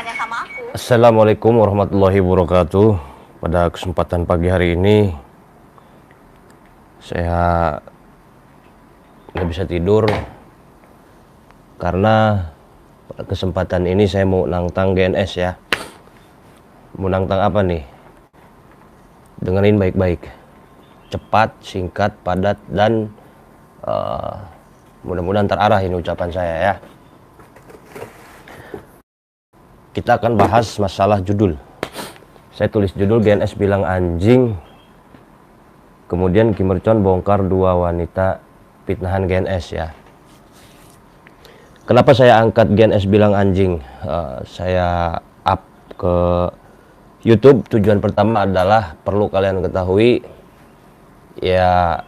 tanya sama aku. Assalamualaikum warahmatullahi wabarakatuh. Pada kesempatan pagi hari ini saya nggak bisa tidur karena pada kesempatan ini saya mau nantang GNS ya. Mau nantang apa nih? Dengerin baik-baik. Cepat, singkat, padat, dan mudah-mudahan terarah ini ucapan saya ya. Kita akan bahas masalah judul. Saya tulis judul GNS bilang anjing, kemudian Kim Ir Chon bongkar 2 wanita fitnahan GNS ya. Kenapa saya angkat GNS bilang anjing? Saya up ke YouTube. Tujuan pertama adalah perlu kalian ketahui ya,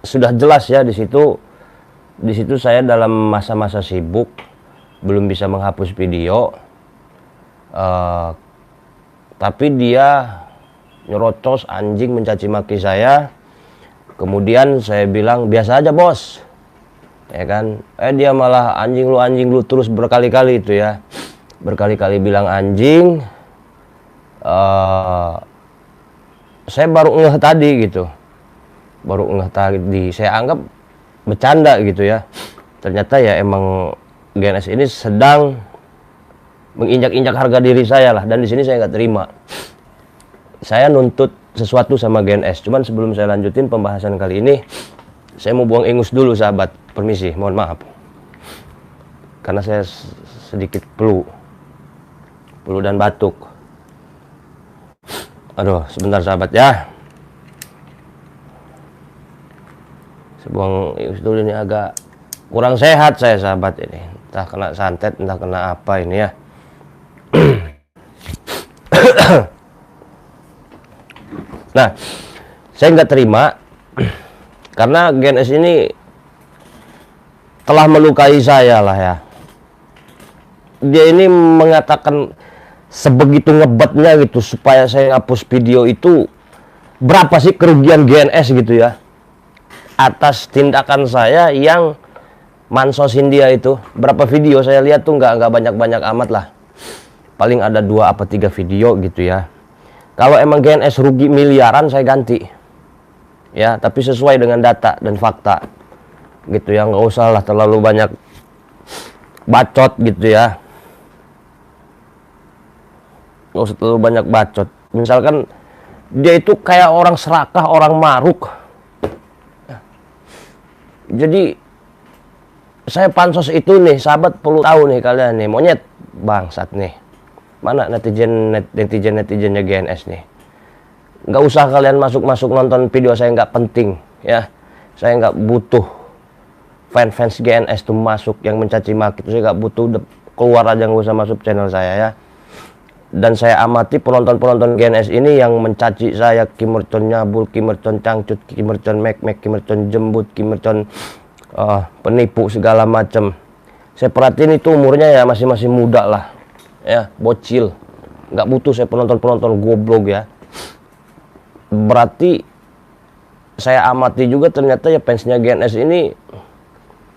sudah jelas ya di situ saya dalam masa-masa sibuk belum bisa menghapus video. Tapi dia nyerocos anjing, mencaci maki saya. Kemudian saya bilang biasa aja bos, ya kan. Dia malah anjing lu terus berkali-kali itu ya, berkali-kali bilang anjing. Saya baru ngeh tadi gitu, saya anggap bercanda gitu ya. Ternyata ya emang GNS ini sedang menginjak-injak harga diri saya lah, dan di sini saya nggak terima. Saya nuntut sesuatu sama GNS. Cuman sebelum saya lanjutin pembahasan kali ini, saya mau buang ingus dulu sahabat. Permisi, mohon maaf. Karena saya sedikit flu dan batuk. Aduh, sebentar sahabat ya. Saya buang ingus dulu, ini agak kurang sehat saya sahabat ini. Entah kena santet, entah kena apa ini ya. Nah, saya nggak terima karena GNS ini telah melukai saya lah ya. Dia ini mengatakan sebegitu ngebetnya gitu supaya saya hapus video itu. Berapa sih kerugian GNS gitu ya atas tindakan saya yang mansosin dia itu. Berapa video saya lihat tuh nggak banyak-banyak amat lah. Paling ada 2 apa 3 video gitu ya. Kalau emang GNS rugi miliaran saya ganti ya, tapi sesuai dengan data dan fakta gitu ya. Nggak usah lah terlalu banyak bacot gitu ya, nggak usah terlalu banyak bacot. Misalkan dia itu kayak orang serakah, orang maruk. Jadi saya pansos itu nih sahabat, perlu tahu nih kalian nih, monyet bangsat nih. Mana netizennya GNS nih. Nggak usah kalian masuk nonton video saya, nggak penting ya. Saya nggak butuh fans GNS tuh masuk yang mencaci maki itu. Saya nggak butuh, keluar aja, nggak usah masuk channel saya ya. Dan saya amati penonton GNS ini yang mencaci saya, Kim Ir Chon nyabul, Kim Ir Chon cangcut, Kim Ir Chon mek, Kim Ir Chon jembut, Kim Ir Chon penipu segala macam. Saya perhatiin itu umurnya ya masih muda lah ya, bocil. Nggak butuh saya penonton goblok ya. Berarti saya amati juga ternyata ya fansnya GNS ini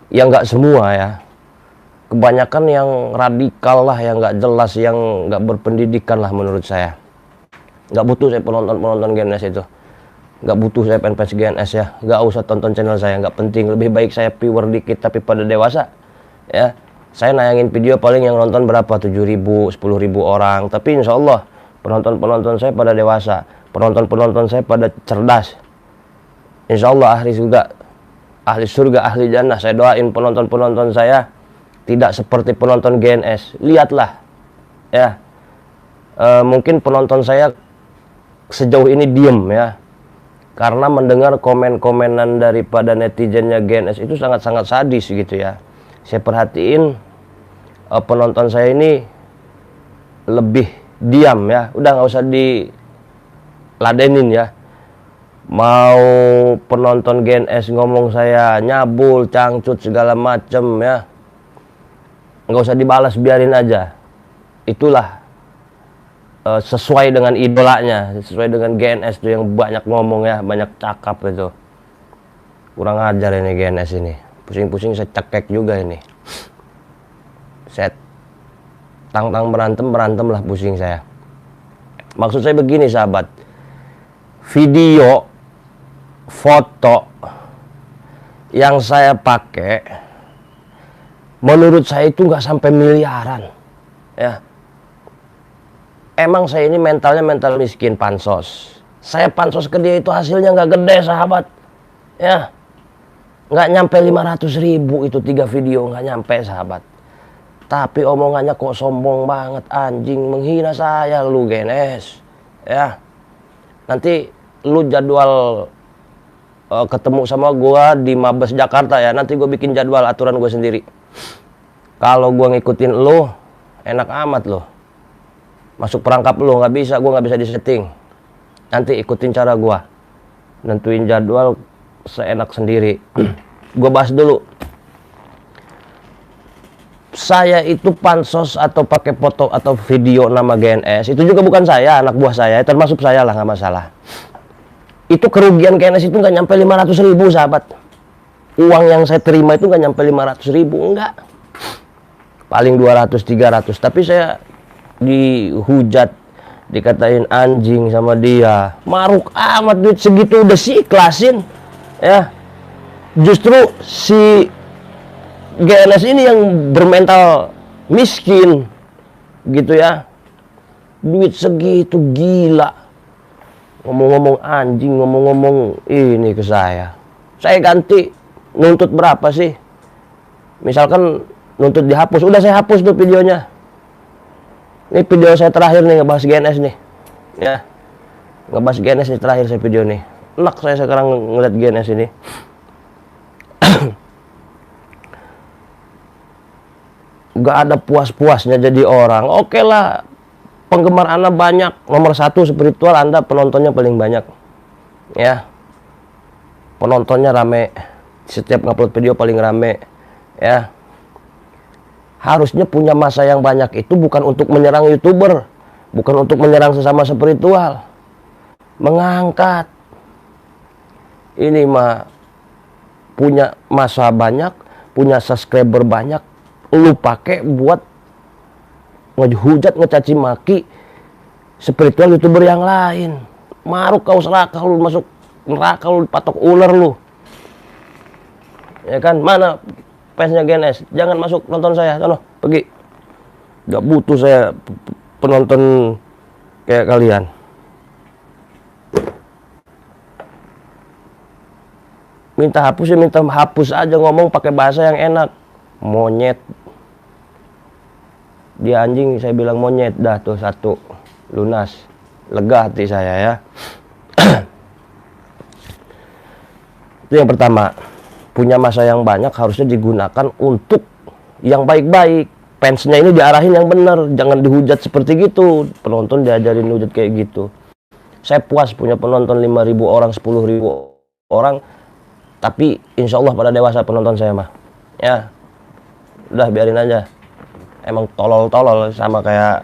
yang nggak semua ya, kebanyakan yang radikal lah, yang nggak jelas, yang nggak berpendidikan lah menurut saya. Nggak butuh saya penonton GNS itu, nggak butuh saya fans GNS ya. Nggak usah tonton channel saya, nggak penting. Lebih baik saya viewer dikit tapi pada dewasa ya. Saya nayangin video paling yang nonton berapa, 7.000, 10.000 orang. Tapi insya Allah penonton saya pada dewasa, penonton saya pada cerdas. Insya Allah ahli surga, ahli jannah. Saya doain penonton saya tidak seperti penonton GNS. Lihatlah ya, mungkin penonton saya sejauh ini diem ya, karena mendengar komen-komenan daripada netizennya GNS itu sangat-sangat sadis gitu ya. Saya perhatiin penonton saya ini lebih diam ya, udah nggak usah diladenin ya. Mau penonton GNS ngomong saya nyabul, cangcut segala macem ya, nggak usah dibalas, biarin aja. Itulah sesuai dengan idolanya, sesuai dengan GNS tuh yang banyak ngomong ya, banyak cakap itu. Kurang ajar ini GNS ini, pusing-pusing saya cekek juga ini. Set Tang-tang berantem lah, pusing saya. Maksud saya begini sahabat, video, foto yang saya pakai, menurut saya itu nggak sampai miliaran, ya. Emang saya ini mentalnya mental miskin pansos. Saya pansos ke dia itu hasilnya nggak gede sahabat, ya. Nggak nyampe 500.000 itu 3 video, nggak nyampe sahabat. Tapi omongannya kok sombong banget, anjing, menghina saya lu GNS, ya. Nanti lu jadwal ketemu sama gua di Mabes Jakarta ya. Nanti gua bikin jadwal aturan gua sendiri. Kalau gua ngikutin lu, enak amat lu. Masuk perangkap lu nggak bisa, gua nggak bisa disetting. Nanti ikutin cara gua, nentuin jadwal seenak sendiri. Gua bahas dulu. Saya itu pansos atau pakai foto atau video nama GNS, itu juga bukan saya, anak buah saya, termasuk saya lah, nggak masalah. Itu kerugian GNS itu nggak nyampe 500.000 sahabat. Uang yang saya terima itu nggak nyampe 500.000, enggak. Paling 200-300. Tapi saya dihujat, dikatain anjing sama dia. Maruk amat, duit segitu udah sih ikhlasin, ya. Justru si GNS ini yang bermental miskin, gitu ya. Duit segitu gila. Ngomong-ngomong anjing, ngomong-ngomong ini ke saya. Saya ganti, nuntut berapa sih? Misalkan nuntut dihapus, udah saya hapus tuh videonya. Ini video saya terakhir nih ngebahas GNS nih, ya. Ngebahas GNS nih terakhir saya video nih. Enak saya sekarang ngeliat GNS ini. Gak ada puas-puasnya jadi orang. Oke lah, penggemar Anda banyak, nomor 1 spiritual, Anda penontonnya paling banyak, ya. Penontonnya rame, setiap ngupload video paling rame, ya. Harusnya punya masa yang banyak itu bukan untuk menyerang YouTuber, bukan untuk menyerang sesama spiritual, mengangkat. Ini mah punya masa banyak, punya subscriber banyak, lu pakai buat ngehujat, ngecaci maki spiritual YouTuber yang lain. Maruk kau serakah, lu masuk neraka, lu patok ular lu, ya kan. Mana fansnya GNS? Jangan masuk nonton saya, sono pergi. Gak butuh saya penonton kayak kalian. Minta hapus ya minta hapus aja, ngomong pakai bahasa yang enak. Monyet, dia anjing, saya bilang monyet, dah tuh satu, lunas, lega hati saya ya. Itu yang pertama. Punya masa yang banyak harusnya digunakan untuk yang baik-baik. Fansnya ini diarahin yang benar, jangan dihujat seperti gitu. Penonton diajarin hujat kayak gitu. Saya puas punya penonton 5.000 orang, 10.000 orang, tapi insya Allah pada dewasa penonton saya mah, ya. Udah biarin aja. Emang tolol-tolol sama kayak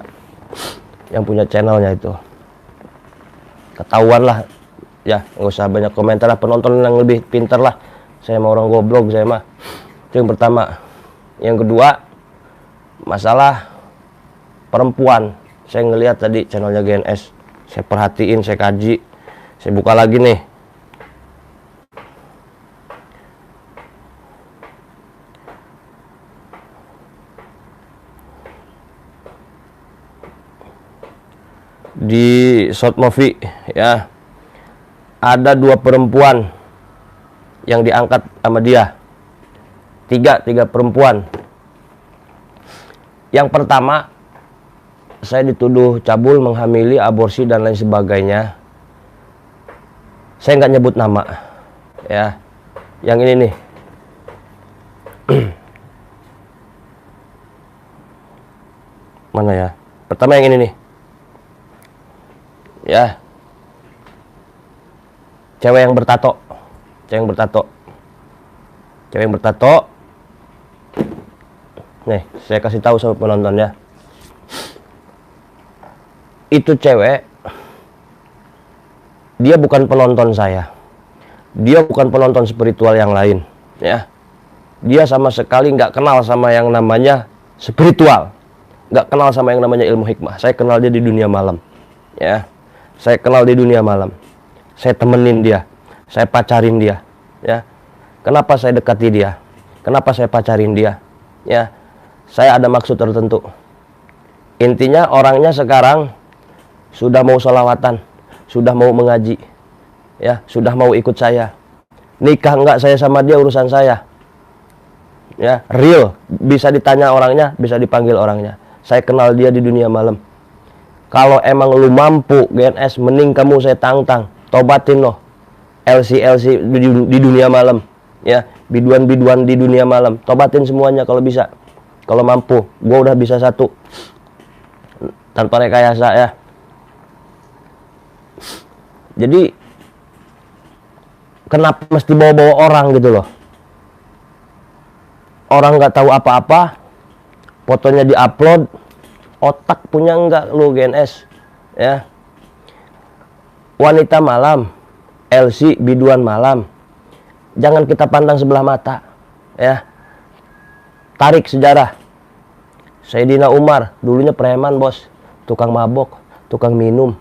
yang punya channelnya itu. Ketahuan lah, ya. Nggak usah banyak komentar lah, penonton yang lebih pintar lah. Saya mau orang goblok, saya mah. Itu yang pertama. Yang kedua, masalah perempuan. Saya ngelihat tadi channelnya GNS, saya perhatiin, saya kaji, saya buka lagi nih. Di short movie, ya, ada 2 perempuan yang diangkat sama dia. Tiga perempuan. Yang pertama, saya dituduh cabul, menghamili, aborsi dan lain sebagainya. Saya nggak nyebut nama, ya. Yang ini nih. Mana ya? Pertama yang ini nih, ya. Cewek yang bertato. Cewek yang bertato. Nih, saya kasih tahu sama penonton ya. Itu cewek, dia bukan penonton saya. Dia bukan penonton spiritual yang lain, ya. Dia sama sekali nggak kenal sama yang namanya spiritual. nggak kenal sama yang namanya ilmu hikmah. Saya kenal dia di dunia malam, ya. Saya kenal di dunia malam. Saya temenin dia, saya pacarin dia, ya. Kenapa saya dekati dia? Kenapa saya pacarin dia? Ya, saya ada maksud tertentu. Intinya orangnya sekarang sudah mau sholawatan, sudah mau mengaji, ya, sudah mau ikut saya. Nikah enggak saya sama dia urusan saya. Ya, real, bisa ditanya orangnya, bisa dipanggil orangnya. Saya kenal dia di dunia malam. Kalau emang lu mampu GNS, mending kamu saya tantang, tobatin loh. LC di dunia malam, ya, biduan di dunia malam, tobatin semuanya kalau bisa. Kalau mampu, gua udah bisa satu tanpa rekayasa, ya. Jadi kenapa mesti bawa-bawa orang gitu loh? Orang nggak tahu apa-apa, fotonya diupload, otak punya enggak lu GNS, ya. Wanita malam, LC biduan malam, jangan kita pandang sebelah mata, ya. Tarik sejarah. Sayyidina Umar dulunya preman, bos, tukang mabok, tukang minum,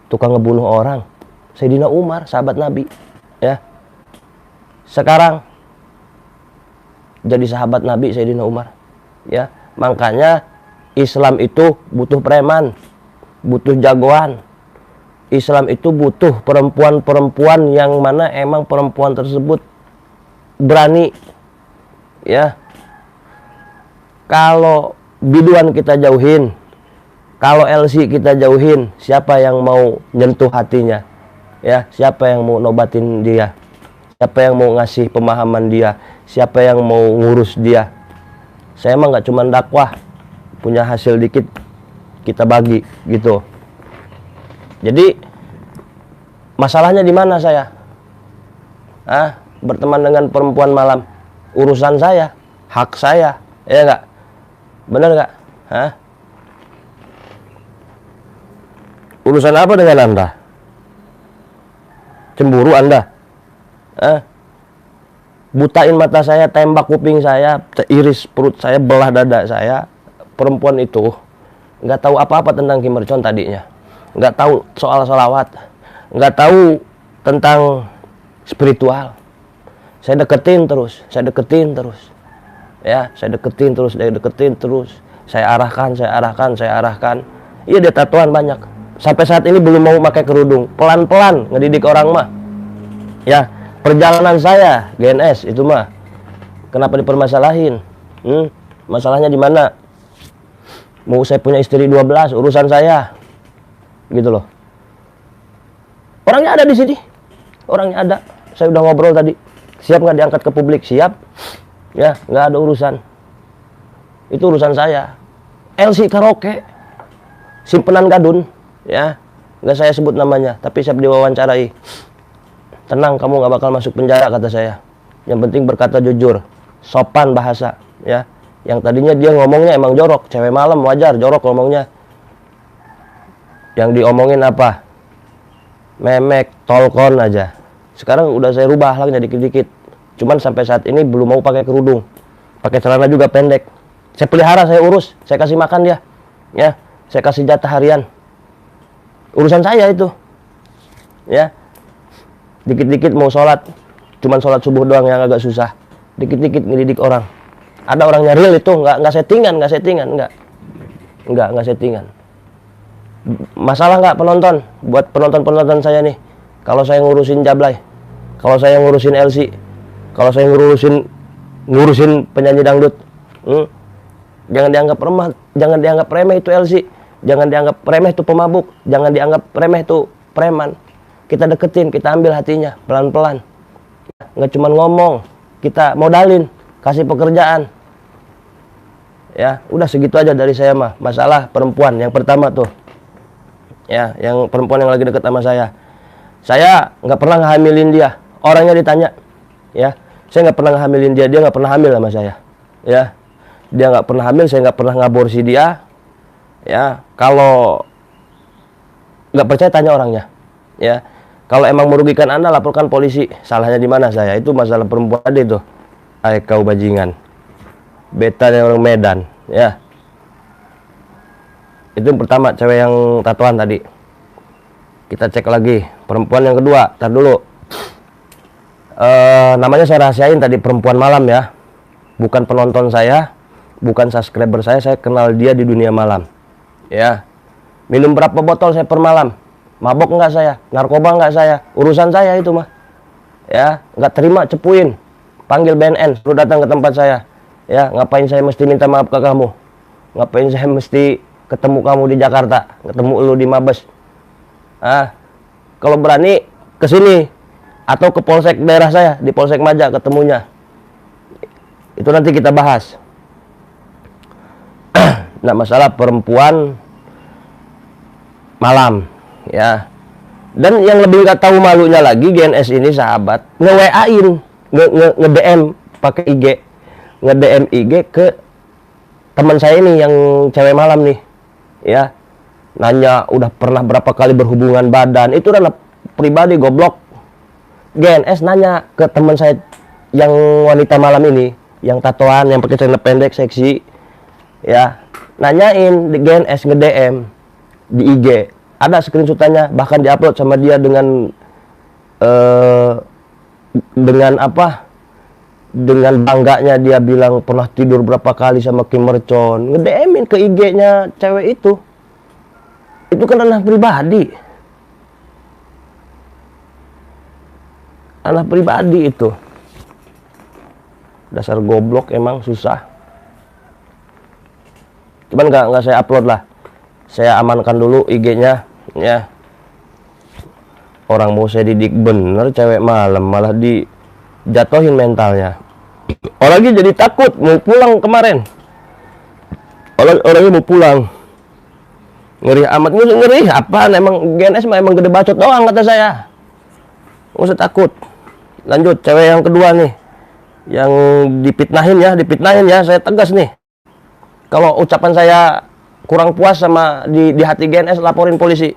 tukang ngebunuh orang. Sayyidina Umar, sahabat Nabi, ya. Sekarang jadi sahabat Nabi Sayyidina Umar, ya. Makanya Islam itu butuh preman, butuh jagoan. Islam itu butuh perempuan-perempuan yang mana emang perempuan tersebut berani, ya. Kalau biduan kita jauhin, kalau LC kita jauhin, siapa yang mau nyentuh hatinya? Ya, siapa yang mau nobatin dia? Siapa yang mau ngasih pemahaman dia? Siapa yang mau ngurus dia? Saya emang nggak cuma dakwah, punya hasil dikit kita bagi gitu. Jadi masalahnya di mana saya? Berteman dengan perempuan malam, urusan saya, hak saya, ya nggak? Bener nggak? Urusan apa dengan Anda? Cemburu Anda? Butain mata saya, tembak kuping saya, iris perut saya, belah dada saya. Perempuan itu nggak tahu apa-apa tentang Kim Mercon tadinya, nggak tahu soal sholawat, nggak tahu tentang spiritual. Saya deketin terus, ya, saya deketin terus, saya arahkan. Iya, dia tatoan banyak. Sampai saat ini belum mau pakai kerudung, pelan-pelan ngedidik orang mah, ya. Perjalanan saya GNS itu mah kenapa dipermasalahin? Masalahnya di mana? Mau saya punya istri 12, urusan saya, gitu loh. Orangnya ada di sini, orangnya ada. Saya udah ngobrol tadi. Siap nggak diangkat ke publik? Siap, ya, nggak ada urusan. Itu urusan saya. LC karaoke, simpenan gadun, ya, nggak saya sebut namanya, tapi siap diwawancarai. Tenang, kamu nggak bakal masuk penjara, kata saya. Yang penting berkata jujur, sopan bahasa, ya. Yang tadinya dia ngomongnya emang jorok, cewek malam wajar, jorok ngomongnya. Yang diomongin apa? Memek, tolkon aja. Sekarang udah saya rubah lagi dikit-dikit. Cuman sampai saat ini belum mau pakai kerudung, pakai celana juga pendek. Saya pelihara, saya urus, saya kasih makan dia, ya. Saya kasih jatah harian. Urusan saya itu, ya. Dikit-dikit mau sholat, cuman sholat subuh doang yang agak susah. Dikit-dikit ngedidik orang. Ada orangnya real itu, nggak settingan, nggak settingan. Masalah nggak penonton? Buat penonton saya nih, kalau saya ngurusin jablay, kalau saya ngurusin LC, kalau saya ngurusin penyanyi dangdut, jangan dianggap remeh itu LC, jangan dianggap remeh itu pemabuk, jangan dianggap remeh itu preman. Kita deketin, kita ambil hatinya pelan-pelan. Nggak cuma ngomong, kita modalin, kasih pekerjaan. Ya, udah segitu aja dari saya mah. Masalah perempuan yang pertama tuh, ya, yang perempuan yang lagi deket sama saya. Saya nggak pernah ngehamilin dia. Orangnya ditanya, ya, saya nggak pernah ngehamilin dia. Dia nggak pernah hamil sama saya, ya. Dia nggak pernah hamil, saya nggak pernah ngaborsi dia. Ya, kalau nggak percaya tanya orangnya, ya. Kalau emang merugikan Anda, laporkan polisi. Salahnya di mana saya? Itu masalah perempuan tadi tuh. Kau bajingan. Beta orang Medan, ya. Itu yang pertama, cewek yang tatoan tadi. Kita cek lagi perempuan yang kedua. Ntar dulu, namanya saya rahasiain tadi, perempuan malam ya, bukan penonton saya, bukan subscriber saya kenal dia di dunia malam ya. Minum berapa botol saya per malam, mabok nggak saya, narkoba nggak saya, urusan saya itu mah ya. Nggak terima cepuin, panggil BNN, suruh datang ke tempat saya ya. Ngapain saya mesti minta maaf ke kamu, ngapain saya mesti ketemu kamu di Jakarta, ketemu lu di Mabes. Kalau berani ke sini atau ke polsek daerah saya, di Polsek Maja ketemunya. Itu nanti kita bahas. Nah, masalah perempuan malam ya. Dan yang lebih nggak tahu malunya lagi, GNS ini sahabat nge-WA-in, nge-DM pakai IG, nge-DM IG ke teman saya ini yang cewek malam nih ya. Nanya udah pernah berapa kali berhubungan badan. Itu ranah pribadi, goblok. GNS nanya ke teman saya yang wanita malam ini, yang tatoan, yang pakai celana pendek seksi ya. Nanyain di GNS, nge-DM di IG, ada screenshotannya, bahkan diupload sama dia dengan apa, dengan bangganya dia bilang pernah tidur berapa kali sama Kim Mercon. Nge-DM-in ke IG-nya cewek itu kan ranah pribadi, ranah pribadi itu. Dasar goblok emang, susah. Cuman nggak saya upload lah, saya amankan dulu IG-nya ya. Orang mau saya didik bener, cewek malam malah dijatohin mentalnya. Orangnya jadi takut mau pulang kemarin. Orangnya mau pulang, ngeri amat. Ngeri apaan, emang GNS mah emang gede bacot doang kata saya. Nggak usah takut. Lanjut, cewek yang kedua nih, yang dipitnahin ya, saya tegas nih. Kalau ucapan saya kurang puas sama di hati GNS, laporin polisi.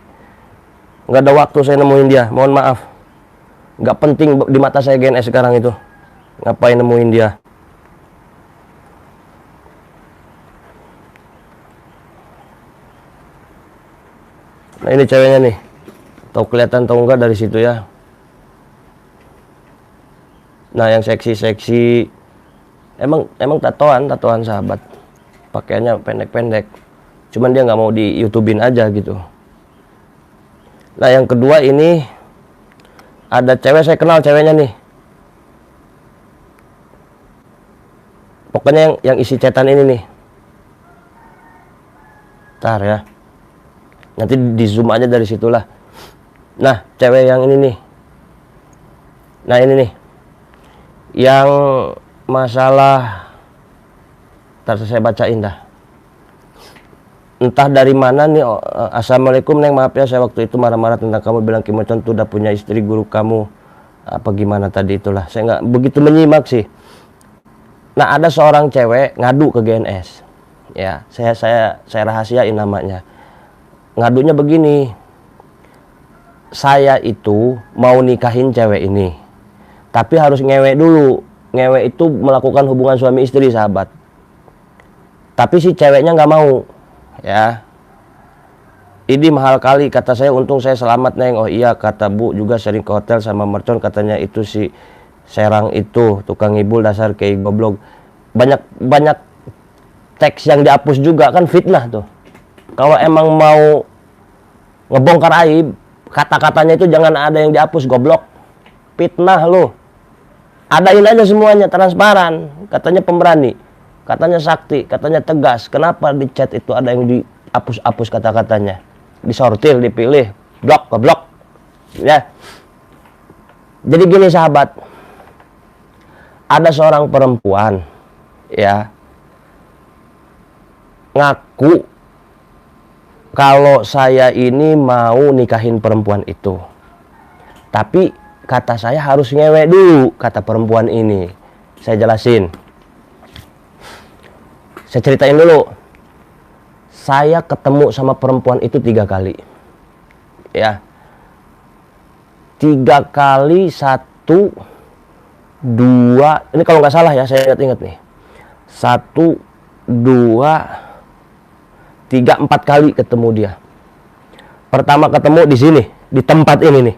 Nggak ada waktu saya nemuin dia, mohon maaf. Nggak penting di mata saya GNS sekarang itu. Ngapain nemuin dia? Nah, ini ceweknya nih. Tahu kelihatan tahu enggak dari situ ya. Nah, yang seksi-seksi emang tatoan sahabat. Pakaiannya pendek-pendek. Cuman dia nggak mau di YouTubein aja gitu. Nah, yang kedua ini ada cewek, saya kenal ceweknya nih. Pokoknya yang isi chatan ini nih. Ntar ya. Nanti di zoom aja dari situlah. Nah, cewek yang ini nih. Nah, ini nih. Yang masalah, ntar saya bacain dah. Entah dari mana nih. Assalamualaikum Neng, maaf ya saya waktu itu marah-marah tentang kamu, bilang Kim Mercon tuh udah punya istri, guru kamu apa gimana tadi itulah. Saya nggak begitu menyimak sih. Nah, ada seorang cewek ngadu ke GNS. Ya, saya rahasiain namanya. Ngadunya begini. Saya itu mau nikahin cewek ini, tapi harus ngewek dulu. Ngewek itu melakukan hubungan suami istri sahabat. Tapi si ceweknya nggak mau. Ya, ini mahal kali kata saya, untung saya selamat Neng. Oh iya, kata Bu juga sering ke hotel sama Mercon, katanya itu si Serang itu tukang ngibul, dasar kayak goblok. Banyak teks yang dihapus juga kan, fitnah tuh. Kalau emang mau ngebongkar aib, kata-katanya itu jangan ada yang dihapus, goblok. Fitnah lo. Adain aja semuanya transparan. Katanya pemberani, katanya sakti, katanya tegas. Kenapa di chat itu ada yang dihapus-hapus kata-katanya? Disortir, dipilih, blok ke blok. Ya. Jadi gini sahabat. Ada seorang perempuan ya, ngaku kalau saya ini mau nikahin perempuan itu. Tapi kata saya harus ngewek dulu, kata perempuan ini. Saya jelasin. Saya ceritain dulu. Saya ketemu sama perempuan itu 3 kali. Ya. 3 kali, 1, 2. Ini kalau nggak salah ya, saya ingat nih. 1, 2, 3-4 kali ketemu dia. Pertama ketemu di sini, di tempat ini nih.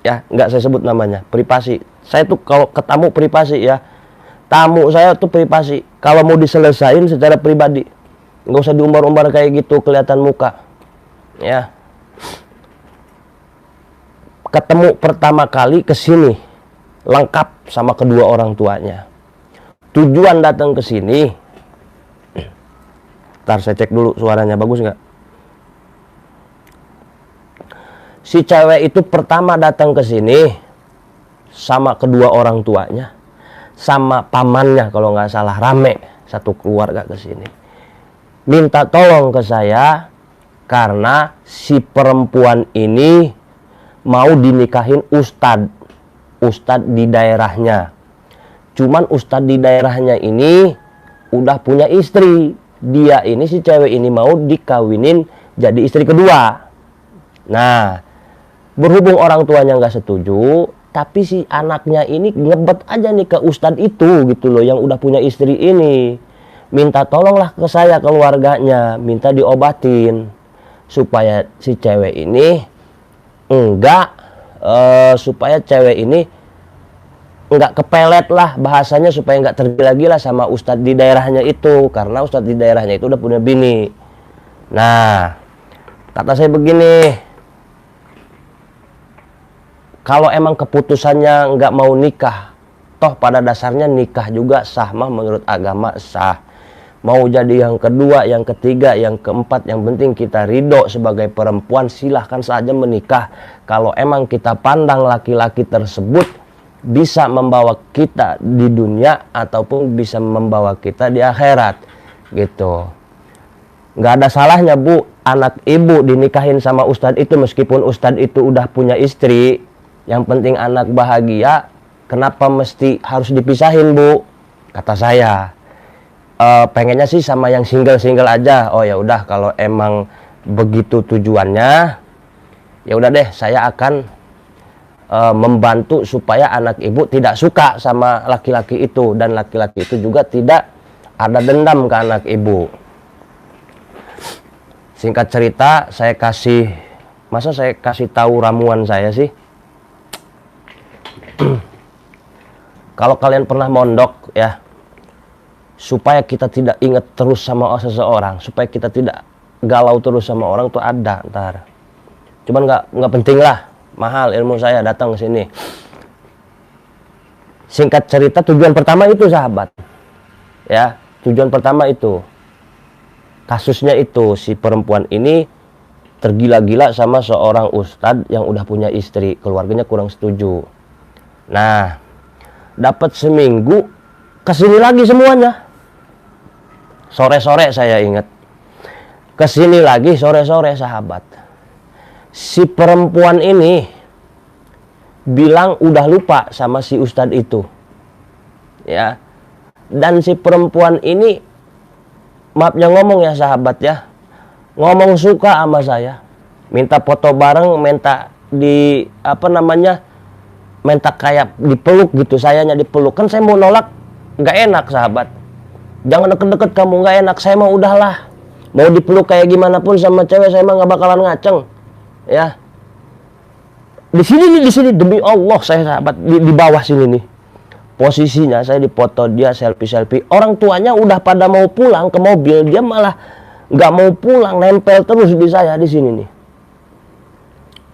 Ya, nggak saya sebut namanya, privasi. Saya tuh kalau ketemu privasi ya. Tamu saya tuh privasi. Kalau mau diselesain secara pribadi. Nggak usah diumbar-umbar kayak gitu, kelihatan muka. Ya. Ketemu pertama kali ke sini, lengkap sama kedua orang tuanya. Tujuan datang ke sini. Ntar saya cek dulu suaranya bagus nggak? Si cewek itu pertama datang ke sini sama kedua orang tuanya, sama pamannya kalau nggak salah, rame satu keluarga ke sini. Minta tolong ke saya karena si perempuan ini mau dinikahin ustadz di daerahnya. Cuman ustadz di daerahnya ini udah punya istri. Dia ini, si cewek ini mau dikawinin jadi istri kedua. Nah, berhubung orang tuanya nggak setuju, tapi si anaknya ini ngebet aja nih ke ustadz itu gitu loh, yang udah punya istri ini. Minta tolonglah ke saya keluarganya, minta diobatin supaya si cewek ini supaya cewek ini enggak kepelet lah bahasanya, supaya enggak tergila-gila sama ustadz di daerahnya itu, karena ustadz di daerahnya itu udah punya bini. Nah, kata saya begini, kalau emang keputusannya enggak mau nikah, toh pada dasarnya nikah juga sah mah, menurut agama sah. Mau jadi yang kedua, yang ketiga, yang keempat, yang penting kita ridho sebagai perempuan, silahkan saja menikah. Kalau emang kita pandang laki-laki tersebut bisa membawa kita di dunia ataupun bisa membawa kita di akhirat gitu. Nggak ada salahnya Bu, anak ibu dinikahin sama ustadz itu, meskipun ustadz itu udah punya istri. Yang penting anak bahagia, kenapa mesti harus dipisahin Bu? Kata saya, pengennya sih sama yang single aja. Oh ya udah, kalau emang begitu tujuannya, ya udah deh, saya akan membantu supaya anak ibu tidak suka sama laki-laki itu, dan laki-laki itu juga tidak ada dendam ke anak ibu. Singkat cerita, masa saya kasih tahu ramuan saya sih? Kalau kalian pernah mondok ya, supaya kita tidak ingat terus sama seseorang, supaya kita tidak galau terus sama orang tuh ada ntar. Cuman nggak penting lah, mahal ilmu saya datang ke sini. Singkat cerita, tujuan pertama itu sahabat. Ya, tujuan pertama itu. Kasusnya itu si perempuan ini tergila-gila sama seorang ustadz yang udah punya istri, keluarganya kurang setuju. Nah, dapat seminggu kesini lagi semuanya. Sore-sore saya ingat. Kesini lagi sore-sore sahabat. Si perempuan ini bilang udah lupa sama si ustadz itu. Ya. Dan si perempuan ini, maafnya ngomong ya sahabat ya, ngomong suka sama saya. Minta foto bareng, minta minta kayak dipeluk gitu, sayanya dipeluk. Kan saya mau nolak, nggak enak sahabat. Jangan deket-deket kamu, nggak enak. Saya mau udahlah, mau dipeluk kayak gimana pun sama cewek, saya mah nggak bakalan ngaceng. Ya, di sini demi Allah saya sahabat, di bawah sini nih posisinya, saya dipoto dia selfie. Orang tuanya udah pada mau pulang ke mobil, dia malah nggak mau pulang, nempel terus di saya di sini nih,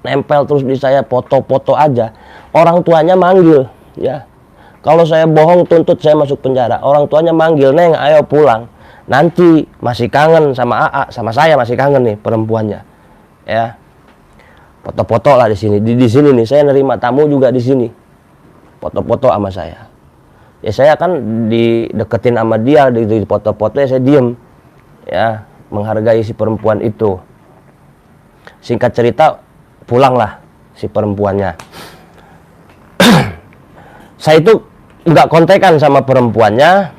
nempel terus di saya, foto-foto aja. Orang tuanya manggil ya, kalau saya bohong tuntut saya masuk penjara. Orang tuanya manggil, Neng ayo pulang, nanti masih kangen sama AA, sama saya masih kangen nih perempuannya ya. Foto-foto lah di sini. Di sini nih saya nerima tamu juga di sini. Foto-foto sama saya. Ya saya kan dideketin sama dia, di foto-foto ya saya diem. Ya, menghargai si perempuan itu. Singkat cerita, pulanglah si perempuannya. Saya itu nggak kontekan sama perempuannya.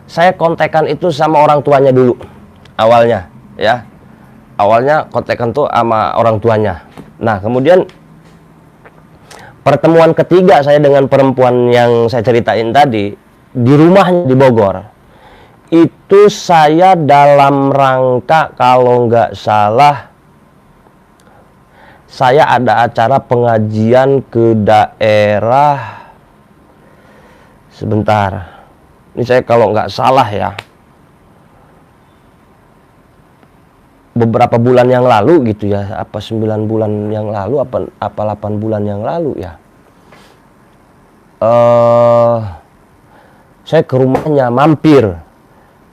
Saya kontekan itu sama orang tuanya dulu. Awalnya, ya. Awalnya kontekan tuh sama orang tuanya. Nah, kemudian pertemuan ketiga saya dengan perempuan yang saya ceritain tadi, di rumahnya di Bogor. itu saya dalam rangka, kalau nggak salah, saya ada acara pengajian ke daerah, sebentar, ini saya kalau nggak salah ya, beberapa bulan yang lalu gitu ya, apa 9 bulan yang lalu, apa 8 bulan yang lalu ya. Saya ke rumahnya, mampir.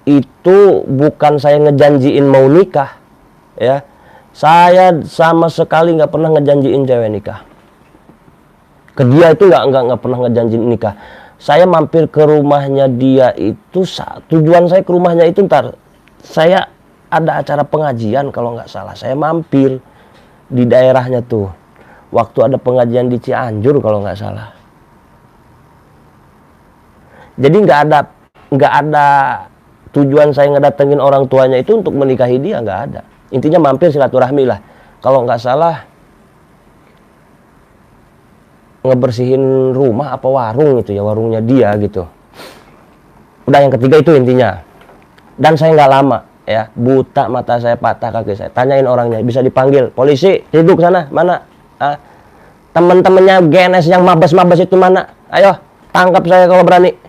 Itu bukan saya ngejanjiin mau nikah, ya. Saya sama sekali nggak pernah ngejanjiin cewek nikah. Ke dia itu nggak pernah ngejanjiin nikah. Saya mampir ke rumahnya dia itu, tujuan saya ke rumahnya itu ntar, saya ada acara pengajian kalau nggak salah. Saya mampir di daerahnya tuh. Waktu ada pengajian di Cianjur kalau nggak salah. Jadi nggak ada tujuan saya ngedatengin orang tuanya itu untuk menikahi dia, nggak ada. Intinya mampir silaturahmi lah. Kalau nggak salah ngebersihin rumah apa warung itu ya, warungnya dia gitu. Udah, yang ketiga itu intinya. Dan saya nggak lama ya, buta mata saya, patah kaki saya. Tanyain orangnya, bisa dipanggil polisi, duduk sana, mana? Temen-temennya GNS yang mabes-mabes itu mana? Ayo tangkap saya kalau berani.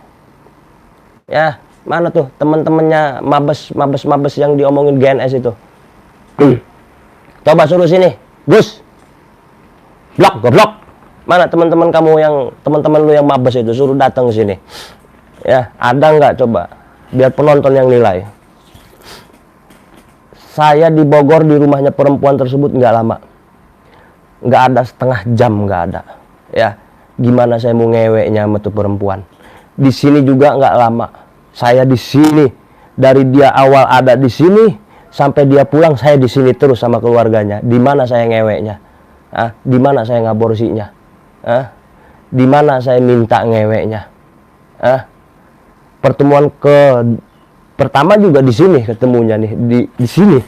Ya, mana tuh temen-temennya mabes yang diomongin GNS itu? Coba suruh sini, Gus. Goblok. Mana teman-teman kamu yang, teman-teman lu yang mabes itu, suruh datang ke sini. Ya, ada nggak coba? Biar penonton yang nilai. Saya di Bogor di rumahnya perempuan tersebut nggak lama. Nggak ada setengah jam, nggak ada. Ya, gimana saya mau ngeweknya sama tuh perempuan? Di sini juga nggak lama. Saya di sini dari dia awal ada di sini sampai dia pulang, saya di sini terus sama keluarganya. Di mana saya ngeweknya? Di mana saya ngaborsinya? Di mana saya minta ngeweknya? Pertemuan pertama juga di sini ketemunya nih, di sini.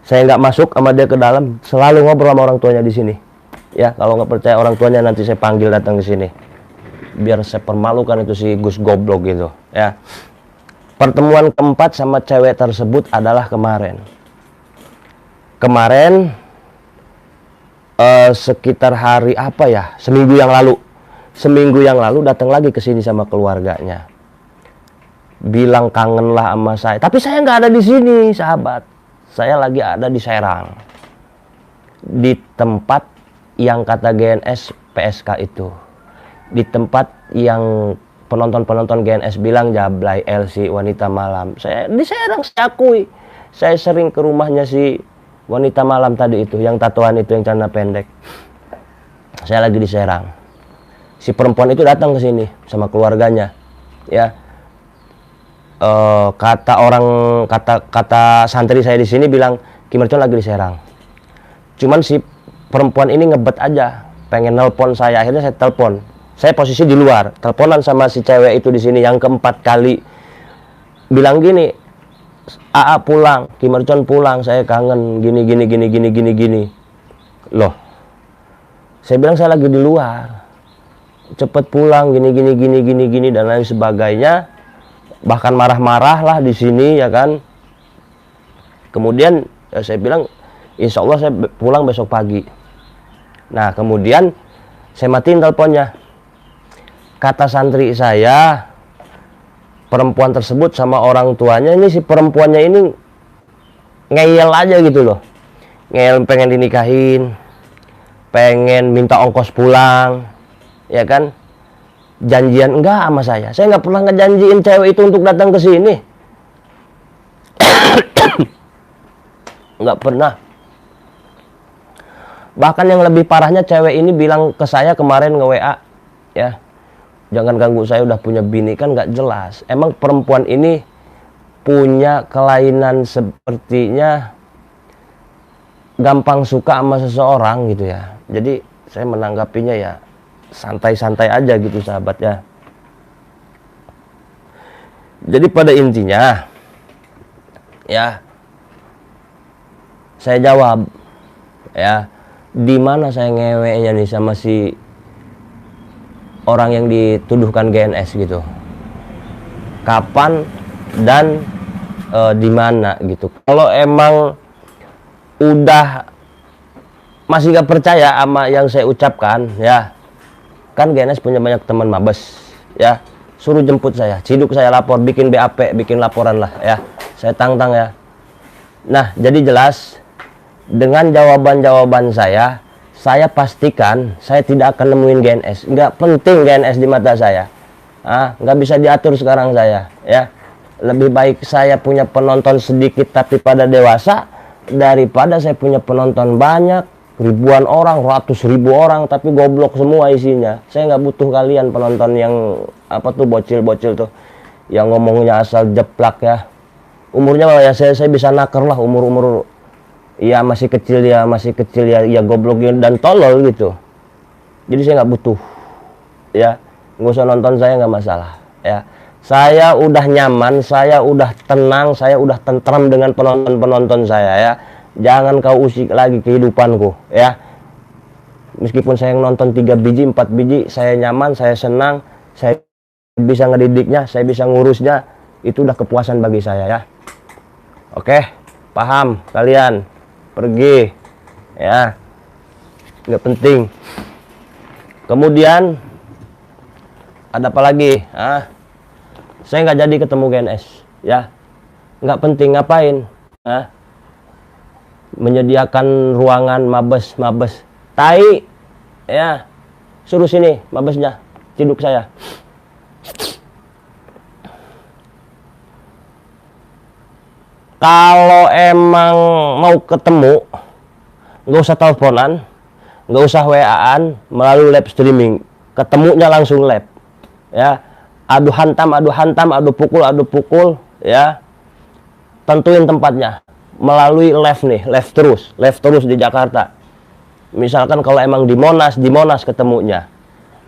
Saya nggak masuk sama dia ke dalam, selalu ngobrol sama orang tuanya di sini. Ya, kalau nggak percaya orang tuanya nanti saya panggil datang ke sini. Biar saya permalukan itu si Gus goblok gitu, ya. Pertemuan keempat sama cewek tersebut adalah kemarin. Sekitar hari apa ya? Seminggu yang lalu datang lagi ke sini sama keluarganya. Bilang kangen lah sama saya. Tapi saya nggak ada di sini, sahabat. Saya lagi ada di Serang. Di tempat yang kata GNS PSK itu. Di tempat yang penonton GNS bilang Jablay LC wanita malam. Saya di Serang, saya akui. Saya sering ke rumahnya si wanita malam tadi itu, yang tatoan itu, yang celana pendek. Saya lagi di Serang. Si perempuan itu datang ke sini sama keluarganya. Ya. Kata santri saya di sini bilang Ki Mercon lagi di Serang. Cuman si perempuan ini ngebet aja, pengen nelpon saya. Akhirnya saya telepon. Saya posisi di luar, teleponan sama si cewek itu di sini yang keempat kali. Bilang gini, AA pulang, Ki Mercon pulang, saya kangen, gini. Loh, saya bilang saya lagi di luar, cepet pulang, gini dan lain sebagainya. Bahkan marah-marah lah di sini, ya kan. Kemudian ya saya bilang, insya Allah saya pulang besok pagi. Nah, kemudian saya matiin teleponnya. Kata santri saya, perempuan tersebut sama orang tuanya, ini si perempuannya ini ngeyel aja gitu loh. Ngeyel pengen dinikahin, pengen minta ongkos pulang, ya kan. Janjian enggak sama saya nggak pernah ngejanjiin cewek itu untuk datang ke sini. Nggak pernah. Bahkan yang lebih parahnya, cewek ini bilang ke saya kemarin nge-WA, ya, jangan ganggu saya, udah punya bini. Kan nggak jelas. Emang perempuan ini punya kelainan sepertinya gampang suka sama seseorang gitu ya. Jadi saya menanggapinya ya santai-santai aja gitu, sahabat ya. Jadi pada intinya ya, saya jawab ya, di mana saya ngeweknya nih sama si orang yang dituduhkan GNS gitu. Kapan dan di mana gitu. Kalau emang udah masih gak percaya sama yang saya ucapkan, ya kan GNS punya banyak teman mabes, ya suruh jemput saya, ciduk saya lapor, bikin BAP, bikin laporan lah, ya saya tantang ya. Nah, jadi jelas dengan jawaban-jawaban saya pastikan saya tidak akan nemuin GNS. Nggak penting GNS di mata saya, nggak bisa diatur sekarang saya, ya lebih baik saya punya penonton sedikit tapi pada dewasa daripada saya punya penonton banyak, ribuan orang, ratus ribu orang tapi goblok semua isinya. Saya nggak butuh kalian penonton yang apa tuh, bocil-bocil tuh yang ngomongnya asal jeplak ya. Umurnya ya saya bisa naker lah, umur ya masih kecil ya goblok dan tolol gitu. Jadi saya nggak butuh, ya nggak usah nonton saya, nggak masalah, ya. Saya udah nyaman, saya udah tenang, saya udah tentram dengan penonton saya, ya. Jangan kau usik lagi kehidupanku, ya. Meskipun saya nonton 3 biji, 4 biji, saya nyaman, saya senang, saya bisa ngedidiknya, saya bisa ngurusnya, itu udah kepuasan bagi saya, ya. Oke, paham kalian? Pergi, ya. Nggak penting. Kemudian ada apa lagi? Saya nggak jadi ketemu GNS, ya. Nggak penting, ngapain? Menyediakan ruangan mabes, tai, ya. Suruh sini mabesnya, ciduk saya. Kalau emang mau ketemu, nggak usah teleponan, nggak usah WA-an melalui live streaming, ketemunya langsung live, ya. Adu hantam, adu pukul, ya. Tentuin tempatnya melalui live terus di Jakarta. Misalkan kalau emang di Monas ketemunya.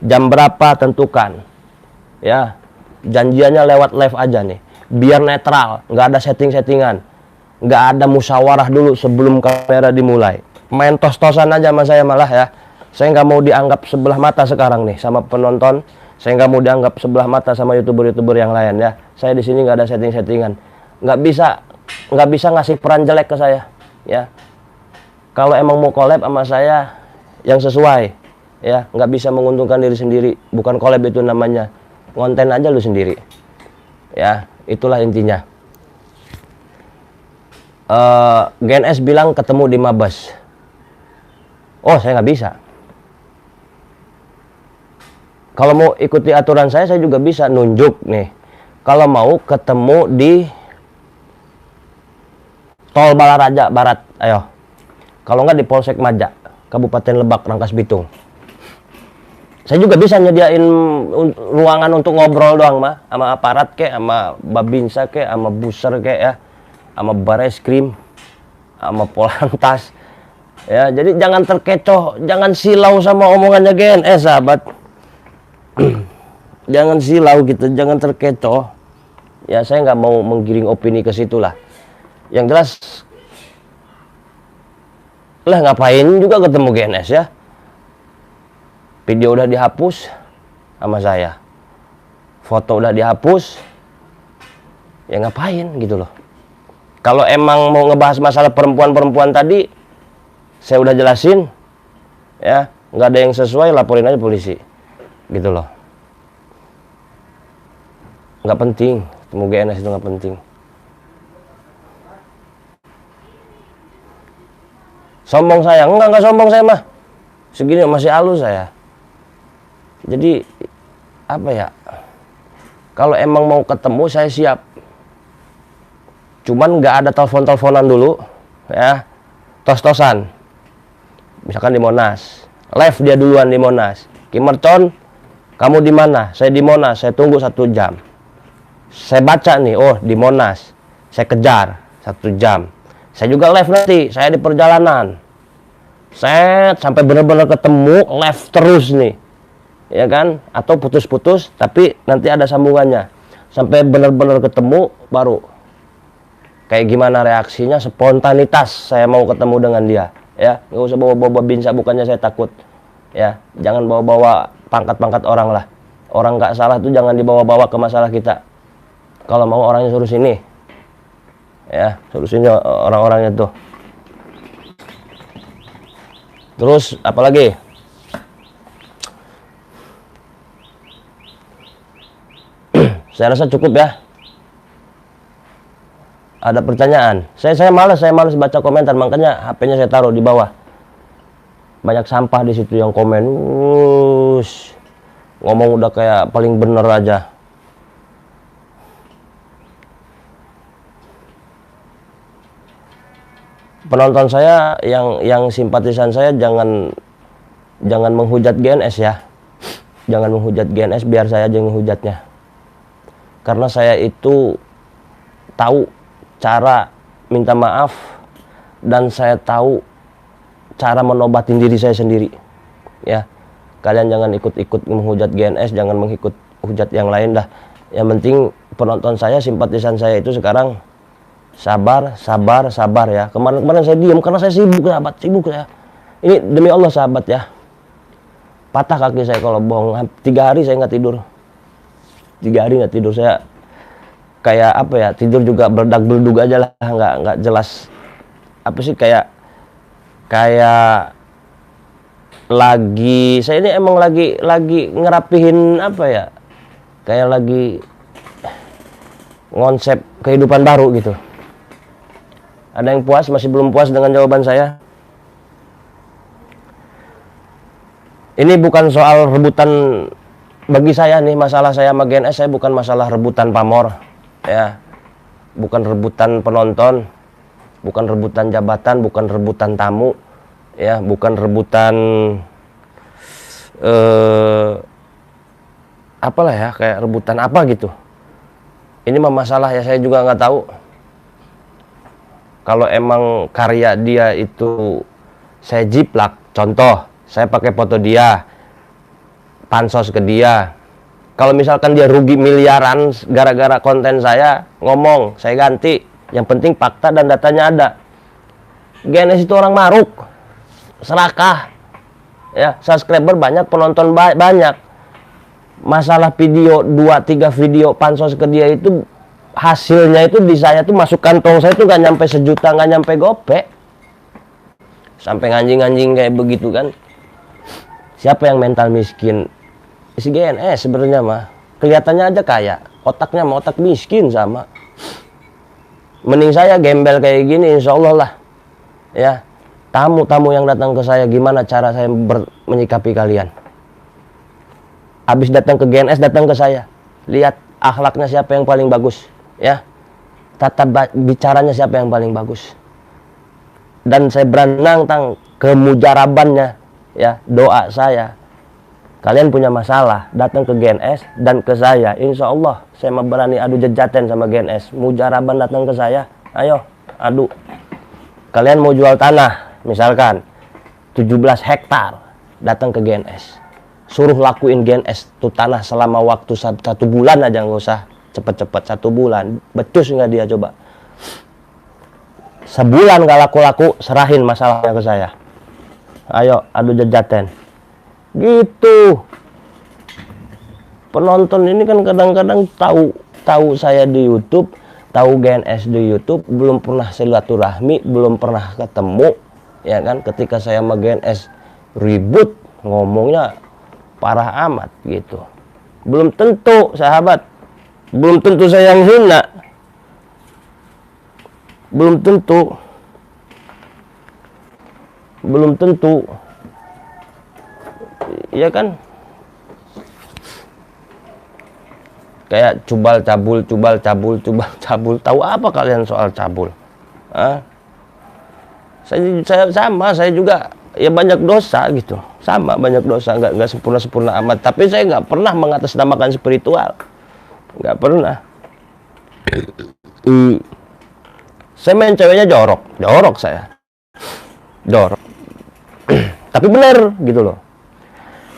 Jam berapa tentukan, ya. Janjiannya lewat live aja nih, biar netral, nggak ada settingan, nggak ada musyawarah dulu sebelum kamera dimulai. Main tos-tosan aja sama saya malah, ya. Saya nggak mau dianggap sebelah mata sekarang nih sama penonton. Saya nggak mau dianggap sebelah mata sama youtuber yang lain, ya. Saya di sini nggak ada settingan, nggak bisa ngasih peran jelek ke saya, ya. Kalau emang mau collab sama saya yang sesuai, ya, nggak bisa menguntungkan diri sendiri. Bukan collab itu namanya, konten aja lu sendiri, ya. Itulah intinya. GNS bilang ketemu di Mabes. Oh, saya nggak bisa. Kalau mau ikuti aturan saya juga bisa nunjuk nih. Kalau mau ketemu di Tol Balaraja Barat, ayo. Kalau nggak di Polsek Maja, Kabupaten Lebak, Rangkas Bitung. Saya juga bisa nyediain ruangan untuk ngobrol doang mah, sama aparat kek, sama Babinsa kek, sama Buser kek, ya, sama Bareskrim, sama Polantas. Ya, jadi jangan terkecoh, jangan silau sama omongannya GNS, sahabat. Jangan silau gitu, jangan terkecoh. Ya, saya nggak mau menggiring opini ke situ lah. Yang jelas, lah ngapain juga ketemu GNS, ya. Video udah dihapus sama saya, foto udah dihapus, ya ngapain gitu loh. Kalau emang mau ngebahas masalah perempuan tadi, saya udah jelasin, ya, nggak ada yang sesuai, laporin aja polisi, gitu loh. Nggak penting, temu GNS itu nggak penting. Sombong saya? Enggak sombong saya mah. Segini masih halus saya. Jadi apa ya? Kalau emang mau ketemu saya siap. Cuman nggak ada telepon-teleponan dulu, ya. Tos-tosan. Misalkan di Monas. Live dia duluan di Monas. Kimercon, kamu di mana? Saya di Monas. Saya tunggu 1 jam. Saya baca nih, oh di Monas. Saya kejar 1 jam. Saya juga live nanti, saya di perjalanan. Sampai benar-benar ketemu, live terus nih. Ya kan? Atau putus-putus, tapi nanti ada sambungannya. Sampai benar-benar ketemu, baru. Kayak gimana reaksinya, spontanitas saya mau ketemu dengan dia. Ya, nggak usah bawa-bawa Binsa, bukannya saya takut. Ya, jangan bawa-bawa pangkat-pangkat orang lah. Orang nggak salah tuh jangan dibawa-bawa ke masalah kita. Kalau mau orangnya suruh sini. Ya, suruh sini orang-orangnya tuh. Terus apalagi? Saya rasa cukup ya. Ada pertanyaan? Saya malas baca komentar, makanya HP-nya saya taruh di bawah. Banyak sampah di situ yang komen. Ngomong udah kayak paling bener aja. Penonton saya yang simpatisan saya jangan menghujat GNS ya. Jangan menghujat GNS, biar saya aja yang menghujatnya. Karena saya itu tahu cara minta maaf, dan saya tahu cara menobatin diri saya sendiri. Ya, kalian jangan ikut-ikut menghujat GNS, jangan mengikut hujat yang lain dah. Yang penting penonton saya, simpatisan saya itu sekarang sabar ya. Kemarin saya diam karena saya sibuk saya. Ini demi Allah sahabat ya. Patah kaki saya kalau bohong. 3 hari saya nggak tidur. 3 hari nggak tidur saya. Kayak apa ya, tidur juga berdag-beldug aja lah, nggak jelas. Apa sih, kayak lagi, saya ini emang lagi ngerapihin apa ya, kayak lagi konsep kehidupan baru gitu. Ada yang puas, masih belum puas dengan jawaban saya? Ini bukan soal rebutan bagi saya nih, masalah saya sama GNS, saya bukan masalah rebutan pamor. Ya, bukan rebutan penonton, bukan rebutan jabatan, bukan rebutan tamu, ya, bukan rebutan apalah ya, kayak rebutan apa gitu. Ini mah masalah ya, saya juga nggak tahu. Kalau emang karya dia itu saya jiplak, contoh, saya pakai foto dia, pansos ke dia. Kalau misalkan dia rugi miliaran gara-gara konten saya, ngomong, saya ganti. Yang penting fakta dan datanya ada. GNS itu orang maruk, serakah. Ya, subscriber banyak, penonton banyak. Masalah video 2-3 video pansos ke dia itu, hasilnya itu di saya tuh masuk kantong saya tuh nggak nyampe 1 juta, nggak nyampe gopek. Sampai nganjing-nganjing kayak begitu kan. Siapa yang mental miskin? Si GNS sebenarnya mah. Kelihatannya aja kaya, otaknya mah otak miskin sama. Mending saya gembel kayak gini, insya Allah lah. Ya, tamu-tamu yang datang ke saya, gimana cara saya menyikapi kalian? Habis datang ke GNS, datang ke saya. Lihat akhlaknya siapa yang paling bagus. Ya, tata bicaranya siapa yang paling bagus. Dan saya berenang tentang kemujarabannya, ya, doa saya. Kalian punya masalah, datang ke GNS dan ke saya. Insya Allah saya mau berani adu jejaten sama GNS. Mujaraban datang ke saya, ayo adu. Kalian mau jual tanah, misalkan 17 hektar, datang ke GNS. Suruh lakuin GNS tuh tanah selama waktu 1 bulan aja, nggak usah cepet-cepet, 1 bulan. Becus nggak dia coba? Sebulan nggak laku-laku, serahin masalahnya ke saya. Ayo adu jejaten. Gitu. Penonton ini kan kadang-kadang tahu saya di YouTube, tahu GNS di YouTube, belum pernah silaturahmi, belum pernah ketemu, ya kan? Ketika saya sama GNS ribut, ngomongnya parah amat gitu. Belum tentu, sahabat. Belum tentu saya yang hina. Belum tentu. Belum tentu. Iya kan? Kayak cubal cabul. Tahu apa kalian soal cabul? Hah? Saya sama, saya juga ya banyak dosa gitu. Sama banyak dosa, nggak sempurna amat. Tapi saya nggak pernah mengatasnamakan spiritual. Nggak pernah. Saya main ceweknya jorok saya. Jorok. Tapi benar gitu loh.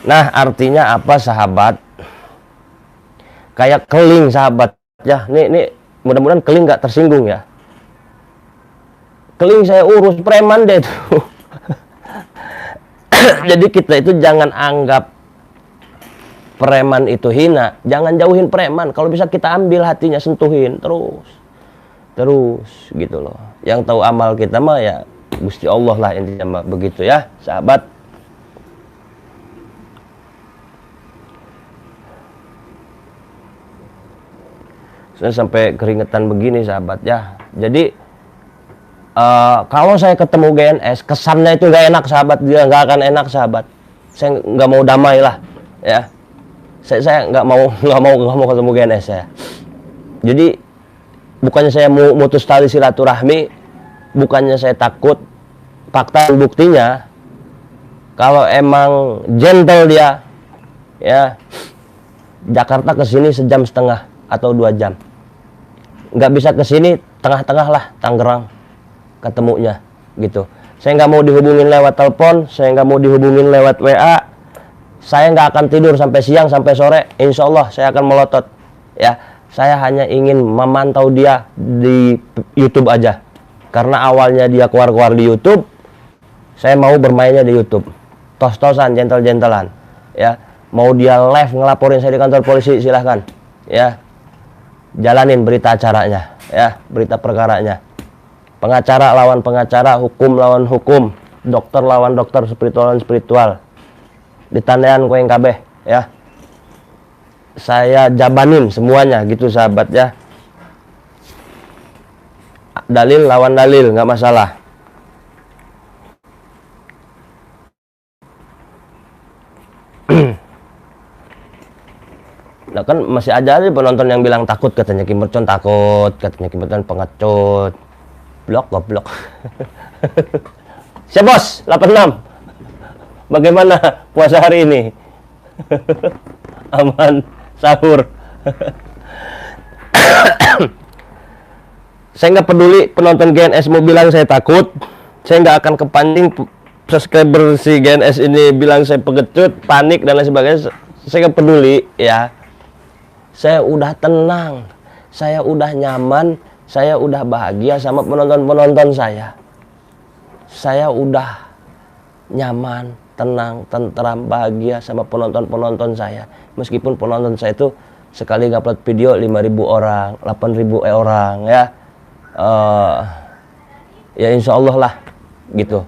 Nah, artinya apa sahabat? Kayak keling sahabat ya. Nih mudah-mudahan keling nggak tersinggung ya. Keling saya urus preman deh tuh. Jadi kita itu jangan anggap preman itu hina, jangan jauhin preman. Kalau bisa kita ambil hatinya, sentuhin terus gitu loh. Yang tahu amal kita mah ya Gusti Allah lah, intinya mah begitu ya, sahabat. Saya sampai keringetan begini, sahabat ya. Jadi kalau saya ketemu GNS, kesannya itu nggak enak, sahabat. Dia nggak akan enak, sahabat. Saya nggak mau damai lah, ya. Saya nggak mau ketemu GNS ya. Jadi bukannya saya mau mutus tali silaturahmi, bukannya saya takut. Fakta dan buktinya, kalau emang gentle dia, ya, Jakarta ke sini sejam setengah atau 2 jam. Nggak bisa ke sini, tengah-tengah lah, Tangerang ketemunya gitu. Saya nggak mau dihubungin lewat telepon, saya nggak mau dihubungin lewat WA. Saya nggak akan tidur sampai siang, sampai sore. Insya Allah saya akan melotot ya. Saya hanya ingin memantau dia di YouTube aja, karena awalnya dia keluar-keluar di YouTube. Saya mau bermainnya di YouTube, tos-tosan, gentle-gentlean ya. Mau dia live ngelaporin saya di kantor polisi, silahkan ya. Jalanin berita acaranya ya, berita perkaranya. Pengacara lawan pengacara, hukum lawan hukum, dokter lawan dokter, spiritual lawan spiritual. Ditandayan koeng kabeh ya. Saya jabanin semuanya gitu, sahabat ya. Dalil lawan dalil, nggak masalah. Nah kan masih aja penonton yang bilang takut, katanya Kim Mercon takut, katanya Kim Mercon pengecut. Blok goblok. Siap bos, 86. Bagaimana puasa hari ini? Aman, sahur. Saya nggak peduli penonton GNS mau bilang saya takut. Saya nggak akan kepancing subscriber si GNS ini bilang saya pengecut, panik dan lain sebagainya. Saya nggak peduli ya. Saya udah tenang, saya udah nyaman, saya udah bahagia sama penonton-penonton saya. Saya udah nyaman, tenang, tentram, bahagia sama penonton-penonton saya. Meskipun penonton saya itu sekali ngupload video 5.000 orang, 8.000 orang ya. Ya insya Allah lah gitu.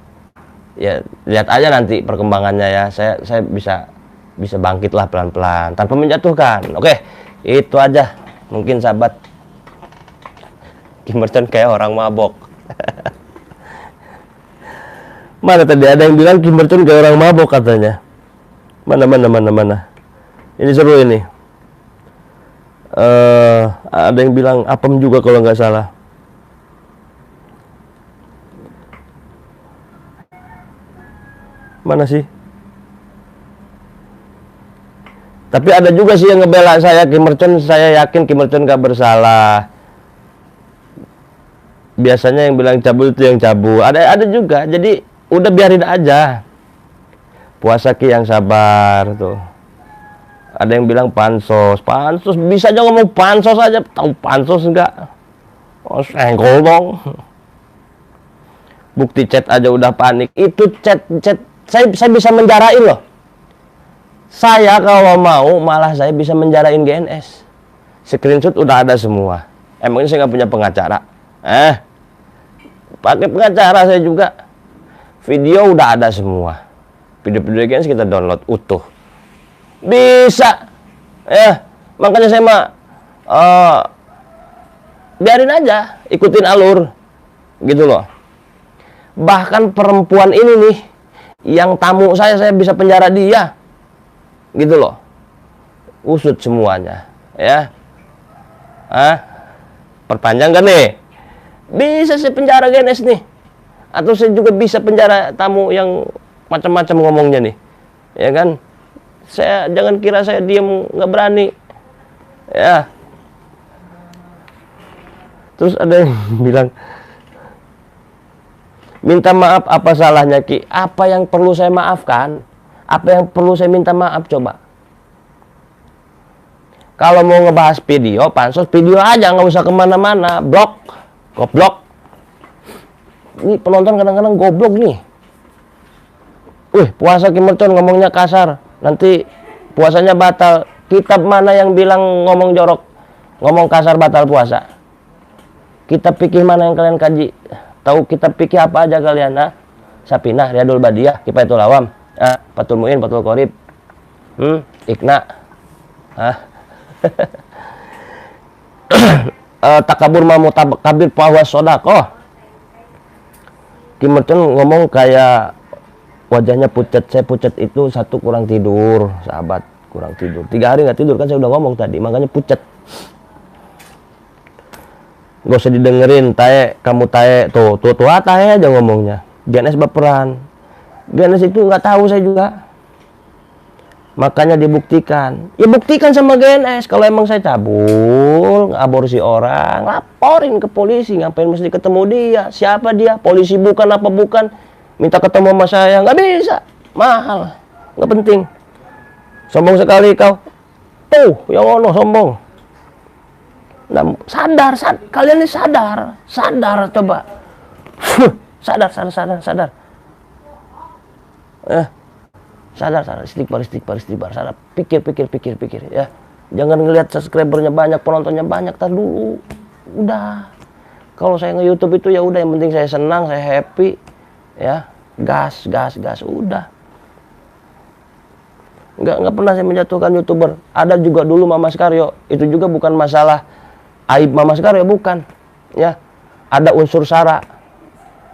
Ya lihat aja nanti perkembangannya ya. Saya bisa bangkit lah pelan-pelan tanpa menjatuhkan. Oke. Itu aja mungkin, sahabat. Kim Mercon kayak orang mabok. Mana tadi ada yang bilang Kim Mercon kayak orang mabok katanya. Mana. Ini seru ini. Ada yang bilang apem juga kalau nggak salah. Mana sih? Tapi ada juga sih yang ngebela saya, Kim Mercon, saya yakin Kim Mercon gak bersalah. Biasanya yang bilang cabul itu yang cabul. Ada juga. Jadi udah biarin aja. Puasa Ki yang sabar tuh. Ada yang bilang pansos bisa aja ngomong pansos aja. Tahu pansos enggak? Oh, senggol dong. Bukti chat aja udah panik. Itu chat saya bisa menjarain loh. Saya kalau mau malah saya bisa menjarain GNS. Screenshot udah ada semua. Emangnya saya nggak punya pengacara? Pakai pengacara saya juga. Video udah ada semua. Video-video GNS kita download utuh. Bisa. Makanya saya mah biarin aja, ikutin alur. Gitu loh. Bahkan perempuan ini nih, yang tamu saya bisa penjara dia. Gitu loh, usut semuanya ya. Perpanjang kan nih, bisa saya penjara GNS nih, atau saya juga bisa penjara tamu yang macam-macam ngomongnya nih, ya kan. Saya jangan kira saya diem nggak berani ya. Terus ada yang bilang minta maaf, apa salahnya Ki? Apa yang perlu saya maafkan? Apa yang perlu saya minta maaf coba? Kalau mau ngebahas video, pansos video aja, nggak usah kemana-mana. Blok, goblok. Ini penonton kadang-kadang goblok nih. Puasa Kim Mercon ngomongnya kasar. Nanti puasanya batal. Kitab mana yang bilang ngomong jorok, ngomong kasar batal puasa? Kitab fikih mana yang kalian kaji? Tahu kitab fikih apa aja kalian? Sapinah, Riyadul Badiyah, Kifayatul Awam, Fathul Muin, Fathul Qorib, Iqna, takabur mamu kabir bahwa sodakoh. Kimerton ngomong kayak wajahnya pucat. Saya pucat itu satu kurang tidur, sahabat, kurang tidur. 3 hari nggak tidur, kan saya udah ngomong tadi, makanya pucat. Gak usah didengerin, tae, kamu tae, tuh tae aja ngomongnya. GNS baperan. GNS itu nggak tahu saya juga. Makanya dibuktikan. Ya buktikan sama GNS. Kalau emang saya cabul, aborsi orang, laporin ke polisi. Ngapain mesti ketemu dia? Siapa dia? Polisi bukan apa bukan? Minta ketemu sama saya, nggak bisa. Mahal. Nggak penting. Sombong sekali kau. Tuh, yang ono sombong. Nah, sadar, kalian ini sadar coba. sadar. Sadar, istighfar, sadar. Pikir ya. Jangan ngelihat subscribernya banyak, penontonnya banyak, tar dulu. Udah. Kalau saya nge-YouTube itu ya udah, yang penting saya senang, saya happy. Ya, gas, udah. Nggak pernah saya menjatuhkan YouTuber. Ada juga dulu Mamas Karyo, itu juga bukan masalah aib Mamas Karyo, bukan. Ya, ada unsur sara.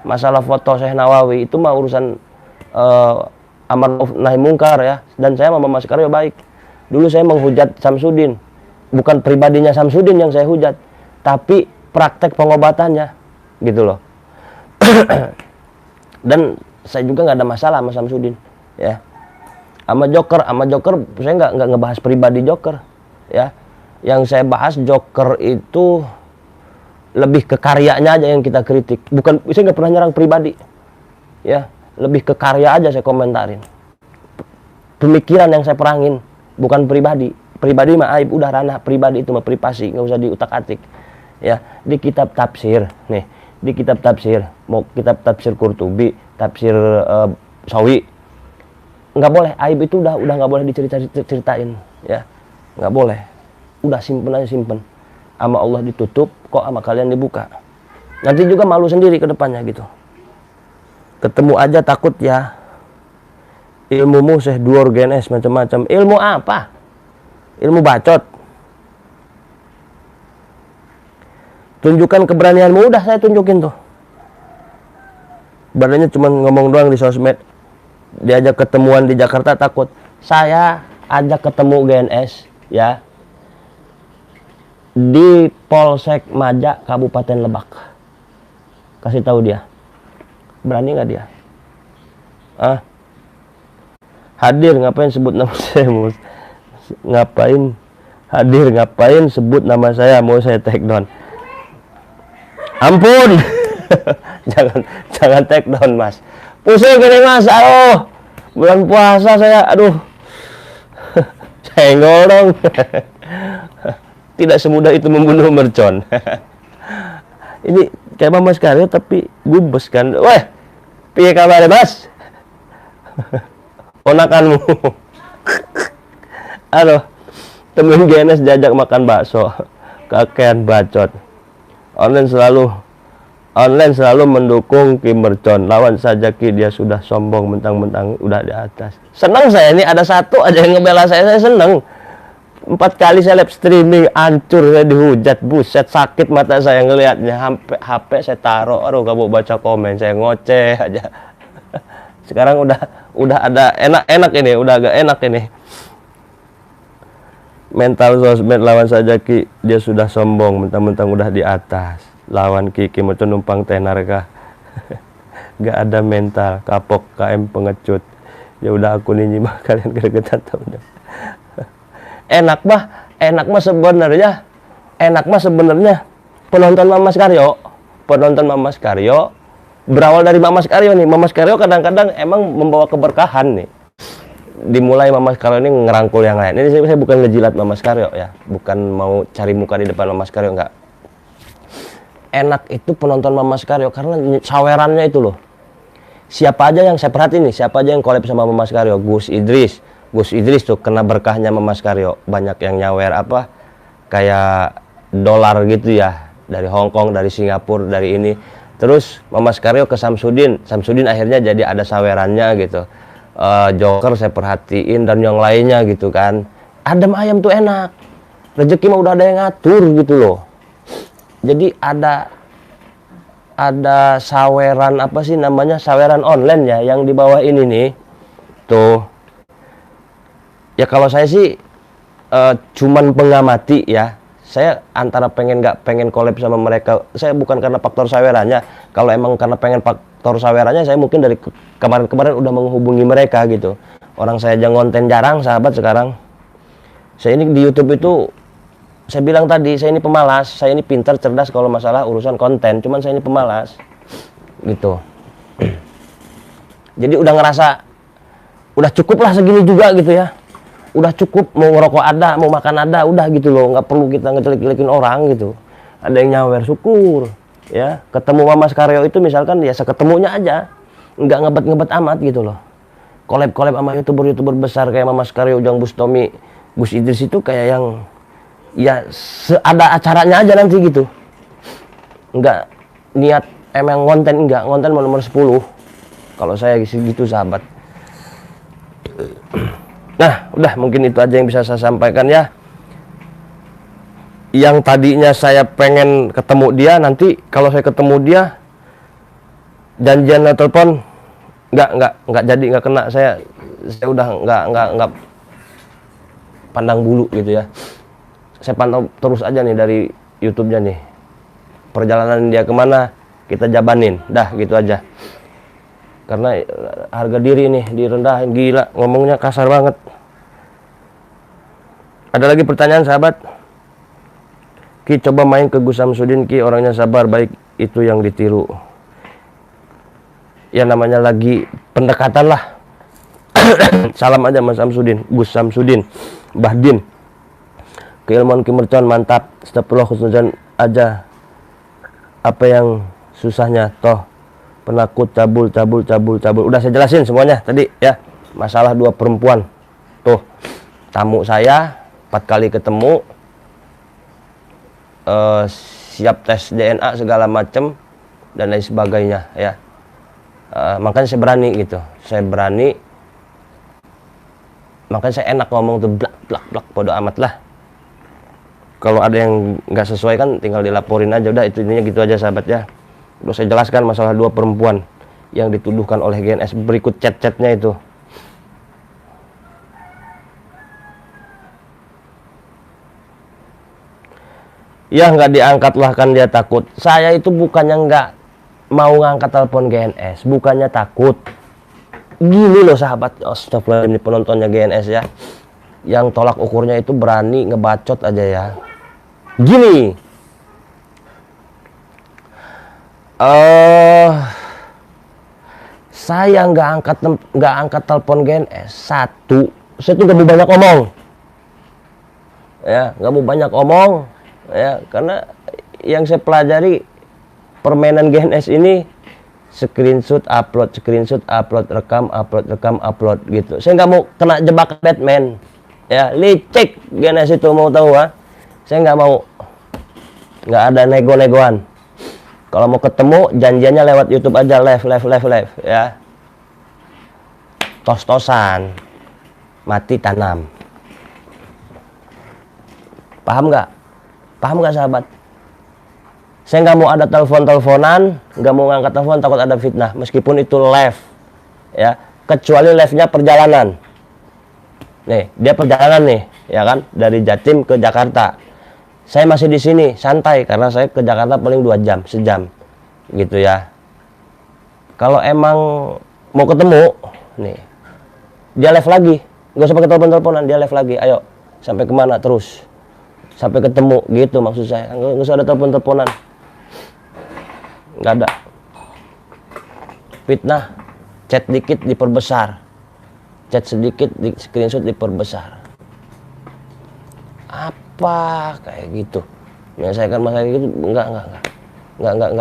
Masalah foto Syekh Nawawi itu mah urusan amar ma'ruf nahi mungkar ya. Dan saya sama Mamas Karyo baik. Dulu saya menghujat Samsudin, bukan pribadinya Samsudin yang saya hujat, tapi praktek pengobatannya, gitu loh. Dan saya juga nggak ada masalah sama Samsudin, ya. Sama Joker saya nggak ngebahas pribadi Joker, ya. Yang saya bahas Joker itu lebih ke karyanya aja yang kita kritik, bukan, saya nggak pernah nyerang pribadi, ya. Lebih ke karya aja saya komentarin, pemikiran yang saya perangin, bukan pribadi. Pribadi mah aib, udah ranah pribadi, itu mah privasi, nggak usah diutak-atik, ya. Di kitab tafsir nih, di kitab tafsir, mau kitab tafsir Qurtubi, tafsir Sawi, nggak boleh, aib itu udah nggak boleh diceritain, ya, nggak boleh, udah simpen. Sama Allah ditutup, kok sama kalian dibuka. Nanti juga malu sendiri ke depannya gitu. Ketemu aja takut ya. Ilmumu Syekh Duor GNS macam-macam. Ilmu apa? Ilmu bacot. Tunjukkan keberanianmu, udah saya tunjukin tuh. Badannya cuma ngomong doang di sosmed. Diajak ketemuan di Jakarta takut. Saya ajak ketemu GNS ya di Polsek Maja Kabupaten Lebak. Kasih tahu dia. Berani nggak dia? Hadir, ngapain sebut nama saya? Ngapain hadir, ngapain sebut nama saya? Mau saya take down. Ampun. jangan take down, Mas. Pusing gini, Mas. Aduh. Bulan puasa saya, aduh. Senggol dong. Tidak semudah itu membunuh mercon. Ini kayak Mamas Karyo tapi gubes kan. Weh, piye kabar, Mas? Ponakanmu. Aduh, temen GNS jajak makan bakso. Kakean bacot. Online selalu mendukung Ki Mercon. Lawan saja Ki, dia sudah sombong, mentang-mentang udah di atas. Senang saya ini, ada satu aja yang ngebela saya senang. 4 kali saya live streaming, hancur, saya dihujat, buset, sakit mata saya ngelihatnya. HP saya taruh, aduh, gak mau baca komen, saya ngoceh aja. Sekarang udah ada enak ini, udah agak enak ini. Mental sosmed, lawan saja Ki, dia sudah sombong, mentang-mentang udah di atas. Lawan Ki mau numpang tenar kah? Gak ada mental, kapok KM pengecut. Ya udah aku nyimak kalian gregetan udah. Enak mah sebenarnya penonton Mamas Karyo berawal dari Mamas Karyo nih. Mamas Karyo kadang-kadang emang membawa keberkahan nih. Dimulai Mamas Karyo ini ngerangkul yang lain. Ini saya bukan ngejilat Mamas Karyo ya, bukan mau cari muka di depan Mamas Karyo, enggak. Enak itu penonton Mamas Karyo karena sawerannya itu loh. Siapa aja yang saya perhatiin nih, siapa aja yang collab sama Mamas Karyo, Gus Idris, Gus Idris tuh kena berkahnya Mas Karyo, banyak yang nyawer apa kayak dolar gitu ya, dari Hong Kong, dari Singapura, dari ini. Terus Mas Karyo ke Samsudin akhirnya jadi ada sawerannya gitu. Joker saya perhatiin dan yang lainnya gitu kan. Adem ayam tuh enak, rezeki mah udah ada yang ngatur gitu loh. Jadi ada saweran apa sih namanya, saweran online ya yang di bawah ini nih tuh. Ya kalau saya sih cuman pengamati ya. Saya antara pengen nggak pengen collab sama mereka. Saya bukan karena faktor sawerannya. Kalau emang karena pengen faktor sawerannya, saya mungkin dari kemarin-kemarin udah menghubungi mereka gitu. Orang saya aja ngonten jarang, sahabat sekarang. Saya ini di YouTube itu, saya bilang tadi, saya ini pemalas. Saya ini pintar, cerdas kalau masalah urusan konten. Cuman saya ini pemalas. Gitu. Jadi udah ngerasa, udah cukup lah segini juga gitu ya. Udah cukup, mau ngerokok ada, mau makan ada, udah gitu loh, nggak perlu kita ngejelik-jelikin orang gitu. Ada yang nyawer, syukur ya. Ketemu Mas Karyo itu misalkan ya seketemunya aja, nggak ngebet-ngebet amat gitu loh. Collab sama youtuber besar kayak Mas Karyo, Ujang Bustomi, Gus Idris itu kayak yang ya ada acaranya aja nanti gitu. Nggak niat emang ngonten, nggak ngonten nomor 10 kalau saya gitu sahabat. Nah, udah mungkin itu aja yang bisa saya sampaikan ya. Yang tadinya saya pengen ketemu dia, nanti kalau saya ketemu dia janjian telepon nggak jadi, nggak kena. Saya udah nggak pandang bulu gitu ya. Saya pantau terus aja nih dari YouTube-nya nih. Perjalanan dia kemana kita jabanin, dah gitu aja. Karena harga diri nih direndahin, gila ngomongnya kasar banget. Ada lagi pertanyaan sahabat? Ki, coba main ke Gus Samsudin Ki, orangnya sabar, baik itu yang ditiru. Ya namanya lagi pendekatan lah. Salam aja Mas Samsudin, Gus Samsudin, Mbah Din. Keilmuan Kimercon mantap, astagfirullah khusnuzan aja. Apa yang susahnya toh? Penakut cabul. Udah saya jelasin semuanya tadi ya. Masalah dua perempuan. Tuh, tamu saya 4 kali ketemu, siap tes DNA segala macem dan lain sebagainya ya. Makanya saya berani gitu. Makanya saya enak ngomong tuh blak bodo amat lah. Kalau ada yang nggak sesuai kan tinggal dilaporin aja, udah itu intinya gitu aja sahabat ya. Udah saya jelaskan masalah dua perempuan yang dituduhkan oleh GNS, berikut chat-chatnya itu. Ya nggak diangkat lah kan dia takut. Saya itu bukannya nggak mau ngangkat telepon GNS, bukannya takut. Gini loh sahabat, astagfirullah, ini penontonnya GNS ya. Yang tolak ukurnya itu berani ngebacot aja ya. Gini. Saya nggak angkat telepon GNS. Satu, saya tuh nggak mau banyak omong. Ya, nggak mau banyak omong. Ya, karena yang saya pelajari permainan GNS ini screenshot upload, rekam upload gitu. Saya nggak mau kena jebakan Batman. Ya, licik GNS itu, mau tahu ah? Saya nggak mau, nggak ada nego-negoan. Kalau mau ketemu janjiannya lewat YouTube aja, live ya. Tos-tosan, mati tanam. Paham nggak sahabat? Saya nggak mau ada telepon-teleponan, nggak mau ngangkat telepon, takut ada fitnah. Meskipun itu live, ya. Kecuali live-nya perjalanan. Nih, dia perjalanan nih, ya kan, dari Jatim ke Jakarta. Saya masih di sini, santai, karena saya ke Jakarta paling 2 jam, sejam, gitu ya. Kalau emang mau ketemu, nih, dia live lagi, nggak usah pakai telepon-teleponan, dia live lagi. Ayo, sampai kemana terus? Sampai ketemu, gitu maksud saya. Nggak usah ada telepon-teleponan. Nggak ada. Fitnah, chat dikit diperbesar, chat sedikit di screenshot diperbesar. Apa kayak gitu? Menyelesaikan masalah gitu? Enggak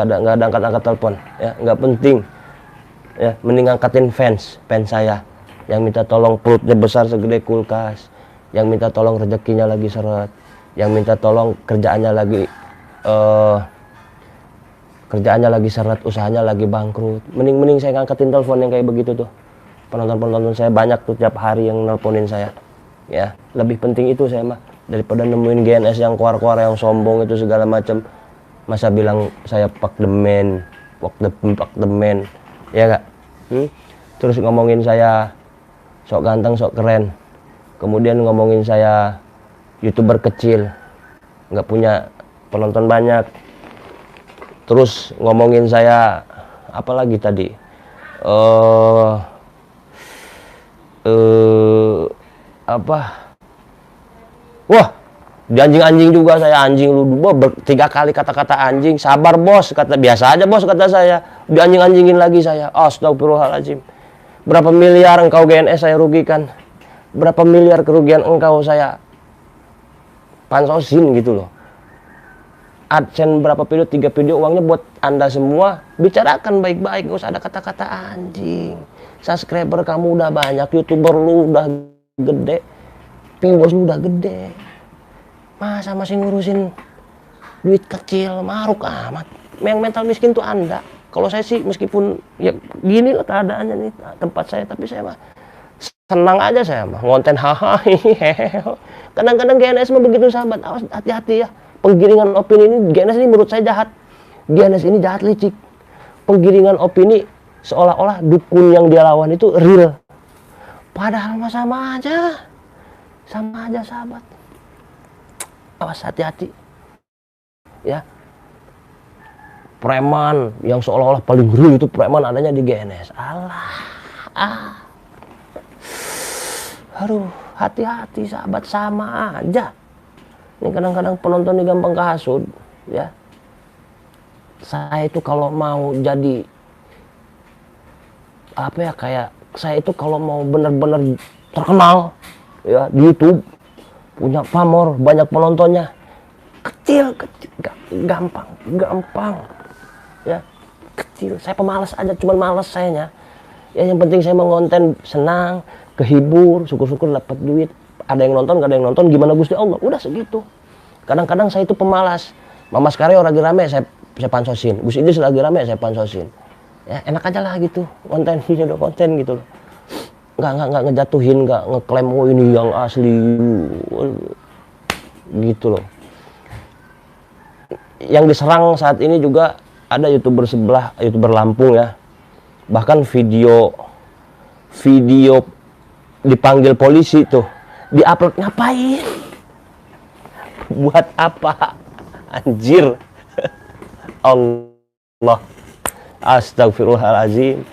ada angkat telepon, ya, nggak penting. Ya, mending angkatin fans saya. yang minta tolong perutnya besar segede kulkas, yang minta tolong rezekinya lagi seret, yang minta tolong kerjaannya lagi seret, usahanya lagi bangkrut. Mending saya ngangkatin telepon yang kayak begitu tuh. Penonton saya banyak tuh tiap hari yang nelponin saya. Ya, lebih penting itu saya mah daripada nemuin GNS yang kuar-kuar yang sombong itu segala macam. Masa bilang saya pak the man, ya gak? Terus ngomongin saya sok ganteng, sok keren. Kemudian ngomongin saya YouTuber kecil, nggak punya penonton banyak. Terus ngomongin saya apa lagi tadi? Wah, dianjing-anjing juga saya, anjing lu 3 kali kata-kata anjing. Sabar bos, kata biasa aja bos kata saya. Dianjing-anjingin lagi saya. Astagfirullahaladzim. Berapa miliar engkau GNS saya rugikan? Berapa miliar kerugian engkau saya pansosin gitu loh. AdSense berapa video, 3 video, uangnya buat Anda semua. Bicarakan baik-baik, gak usah ada kata-kata anjing. Subscriber kamu udah banyak, YouTuber lu udah gede, viewers lu udah gede. Masa masih ngurusin duit kecil, maruk amat. Yang mental miskin tuh Anda. Kalau saya sih meskipun ya gini lah keadaannya nih tempat saya, tapi saya mah senang aja saya mah ngonten hahaha. Kadang-kadang GNS mah begitu sahabat, awas hati-hati ya. Penggiringan opini ini, GNS ini menurut saya jahat. GNS ini jahat licik. Penggiringan opini seolah-olah dukun yang dia lawan itu real. Padahal mah sama aja sahabat. Awas hati-hati ya. Preman yang seolah-olah paling real itu preman adanya di GNS. Aduh, hati-hati sahabat, sama aja. Ini kadang-kadang penonton ini gampang kehasut ya. Saya itu kalau mau jadi apa ya, kayak saya itu kalau mau benar-benar terkenal ya di YouTube, punya pamor, banyak penontonnya, kecil gampang ya, kecil. Saya pemalas aja, cuman malas sayanya ya. Yang penting saya mengonten senang, kehibur, syukur-syukur dapat duit. Ada yang nonton, gak ada yang nonton, gimana Gusti Allah, udah segitu. Kadang-kadang saya itu pemalas. Mama Skaryo lagi rame, saya pansosin. Gus Idris lagi rame, saya pansosin. Ya enak aja lah gitu, konten gitu loh. Nggak ngejatuhin, nggak ngeklaim oh ini yang asli gitu loh. Yang diserang saat ini juga ada YouTuber sebelah, YouTuber Lampung ya. Bahkan video dipanggil polisi tuh diupload, ngapain? Buat apa? Anjir. Allah. Astagfirullahaladzim.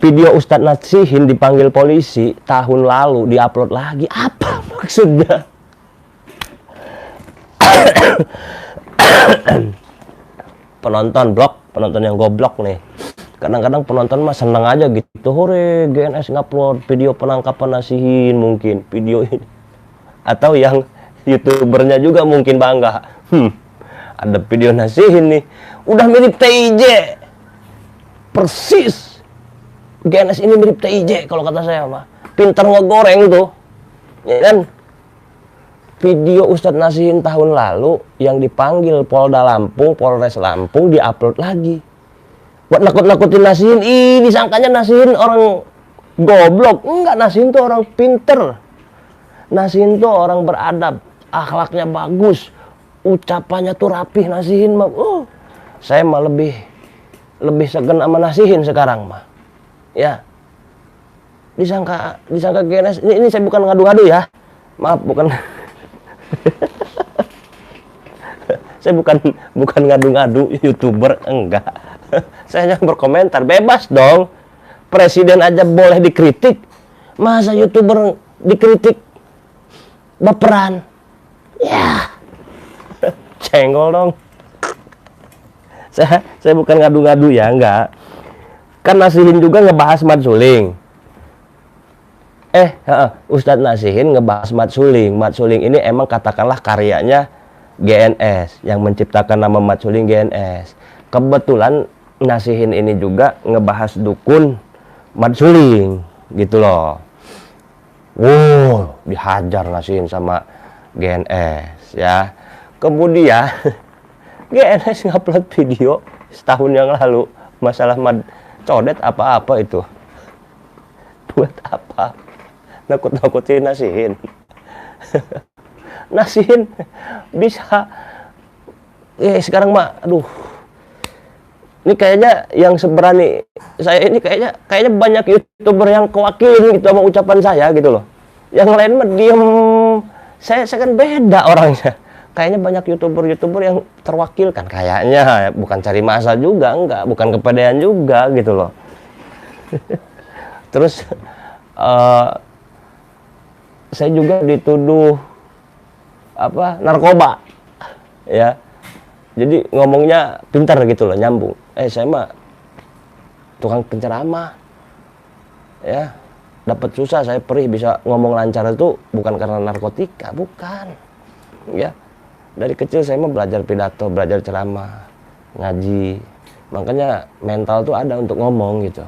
Video Ustadz Nasihin dipanggil polisi tahun lalu diupload lagi. Apa maksudnya? Penonton yang goblok nih. Kadang-kadang penonton mah seneng aja gitu. Hore, GNS ngupload video penangkapan Nasihin mungkin video ini. Atau yang YouTubernya juga mungkin bangga. Ada video Nasihin nih. Udah mirip TIJ. Persis. GNS ini mirip TIJ kalau kata saya mah. Pinter ngegoreng tuh. Ya kan? Video Ustadz Nasihin tahun lalu yang dipanggil Polda Lampung, Polres Lampung diupload lagi. Buat nakut-nakutin Nasihin. Disangkanya Nasihin orang goblok. Enggak, Nasihin tuh orang pinter. Nasihin tuh orang beradab, akhlaknya bagus, ucapannya tuh rapih. Nasihin mah saya mah lebih segen sama Nasihin sekarang mah. Ya. Disangka GNS ini saya bukan ngadu-ngadu ya. Maaf, bukan. Saya bukan ngadu-ngadu YouTuber, enggak. Saya hanya berkomentar, bebas dong. Presiden aja boleh dikritik. Masa YouTuber dikritik baperan? Ya. Cenggol dong. Saya bukan ngadu-ngadu ya, enggak. Kan Nasihin juga ngebahas Mat Suling. Ustadz Nasihin ngebahas Mat Suling. Mat Suling ini emang katakanlah karyanya GNS, yang menciptakan nama Mat Suling GNS. Kebetulan Nasihin ini juga ngebahas dukun Mat Suling. gitu loh. Dihajar ngasihin sama GNS ya. Kemudian GNS ngupload video setahun yang lalu masalah codet apa-apa itu. Buat apa? Nakut-nakutin nasihin. Nasihin bisa. Sekarang mah aduh. Ini kayaknya yang seberani saya ini kayaknya banyak YouTuber yang kewakilin gitu sama ucapan saya gitu loh. Yang lain mah diem. Saya kan beda orangnya. Kayaknya banyak YouTuber yang terwakilkan kayaknya, bukan cari masa juga, enggak, bukan kepedean juga gitu loh. Terus saya juga dituduh narkoba ya. Jadi ngomongnya pintar gitu loh, nyambung. Saya mah tukang penceramah ya, dapat susah saya perih bisa ngomong lancar itu bukan karena narkotika, bukan ya. Dari kecil saya mah belajar pidato, belajar ceramah, ngaji, makanya mental tuh ada untuk ngomong gitu,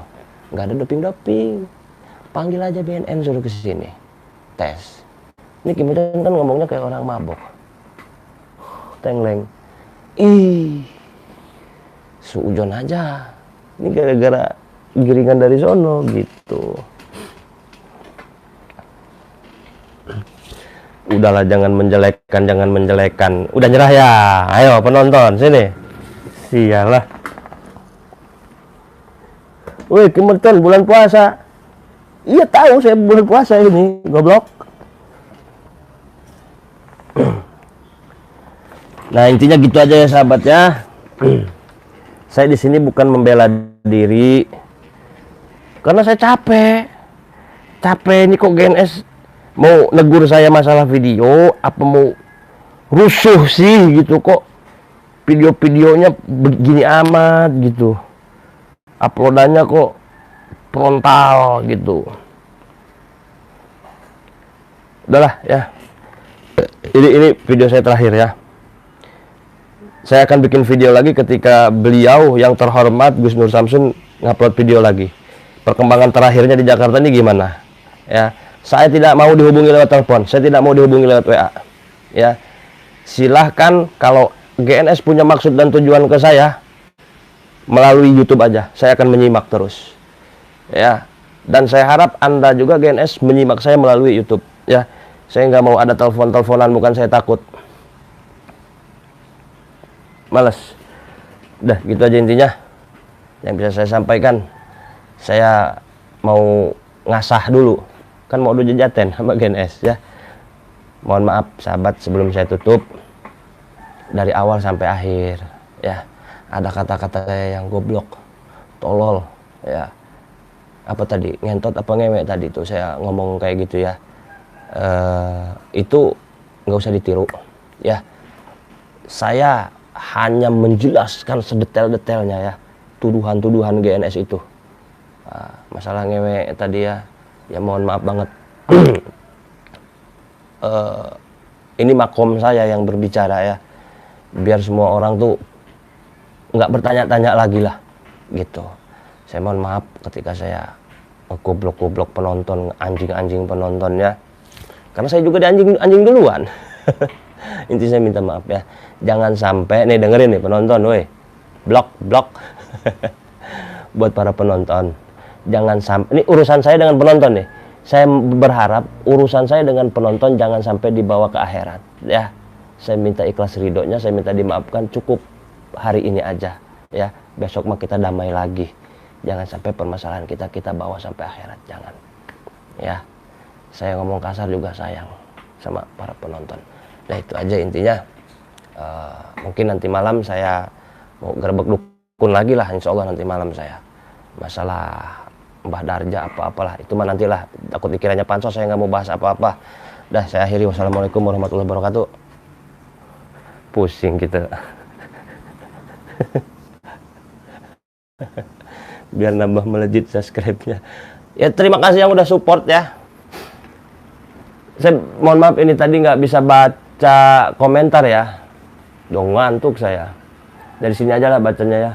nggak ada doping. Panggil aja BNN suruh ke sini tes. Ini Kim Jong kan ngomongnya kayak orang mabok, tengleng. Suujon aja. Ini gara-gara giringan dari sono gitu. Udahlah, jangan menjelekkan. Udah nyerah ya? Ayo penonton sini. Sialah. Woi, Kimerton bulan puasa. Iya tahu saya bulan puasa ini, goblok. Nah, intinya gitu aja ya sahabat ya. Saya di sini bukan membela diri. Karena saya capek. Capek ini kok GNS mau negur saya masalah video, apa mau rusuh sih gitu kok. Video-videonya begini amat gitu. Uploadannya kok frontal gitu. Udahlah ya. Ini video saya terakhir ya. Saya akan bikin video lagi ketika beliau yang terhormat Gus Nur Samsun ngupload video lagi. Perkembangan terakhirnya di Jakarta ini gimana? Ya, saya tidak mau dihubungi lewat telepon, saya tidak mau dihubungi lewat WA. Ya, silahkan kalau GNS punya maksud dan tujuan ke saya melalui YouTube aja. Saya akan menyimak terus. Ya, dan saya harap Anda juga GNS menyimak saya melalui YouTube. Ya, saya nggak mau ada telepon-teleponan, bukan saya takut. Males. Udah gitu aja intinya yang bisa saya sampaikan. Saya mau ngasah dulu, kan mau jajaten sama GNS ya. Mohon maaf sahabat sebelum saya tutup. Dari awal sampai akhir ya, ada kata-kata saya yang goblok, tolol ya, apa tadi, ngentot apa ngewe tadi itu saya ngomong kayak gitu ya. Itu nggak usah ditiru ya. Saya hanya menjelaskan sedetail-detailnya ya, tuduhan-tuduhan GNS itu. Masalah ngewe tadi ya, ya mohon maaf banget. Ini makom saya yang berbicara ya, biar semua orang tuh nggak bertanya-tanya lagi lah gitu. Saya mohon maaf ketika saya goblok-goblok penonton, anjing-anjing penonton ya, karena saya juga anjing duluan. Intinya saya minta maaf ya. Jangan sampai, nih dengerin nih penonton, woi, blok buat para penonton. Jangan sampai, ini urusan saya dengan penonton nih. Saya berharap urusan saya dengan penonton jangan sampai dibawa ke akhirat ya. Saya minta ikhlas ridhonya, saya minta dimaafkan, cukup hari ini aja ya. Besok mah kita damai lagi. Jangan sampai permasalahan kita bawa sampai akhirat, jangan ya. Saya ngomong kasar juga sayang sama para penonton. Nah itu aja intinya. Mungkin nanti malam saya mau gerbek dukun lagi lah, insya Allah nanti malam saya. Masalah Mbah Darja apa-apalah, itu mah nantilah, takut dikiranya pansos, saya nggak mau bahas apa-apa. Dah saya akhiri, wassalamualaikum warahmatullahi wabarakatuh. Pusing gitu. Biar nambah melejit subscribe-nya. Ya terima kasih yang udah support ya. Saya mohon maaf ini tadi nggak bisa baca komentar ya. Dong ngantuk saya. Dari sini aja lah bacanya ya.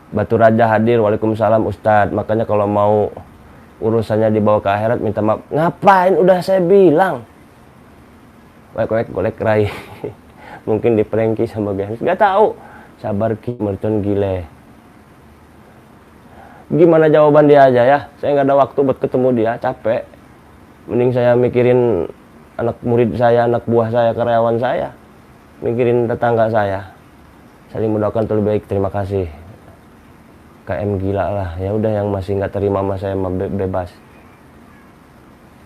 Batu Raja hadir, waalaikumsalam Ustadz. Makanya kalau mau urusannya dibawa ke akhirat, minta maaf. Ngapain, udah saya bilang. Golek rai. Mungkin dipranki sama Gens, nggak tahu. Sabar Ki Mercon gile. Gimana jawaban dia aja ya? Saya nggak ada waktu buat ketemu dia, capek. Mending saya mikirin anak murid saya, anak buah saya, karyawan saya, mikirin tetangga saya. Saling mendoakan terlebih baik. Terima kasih. KM gila lah. Ya udah, yang masih nggak terima sama saya bebas.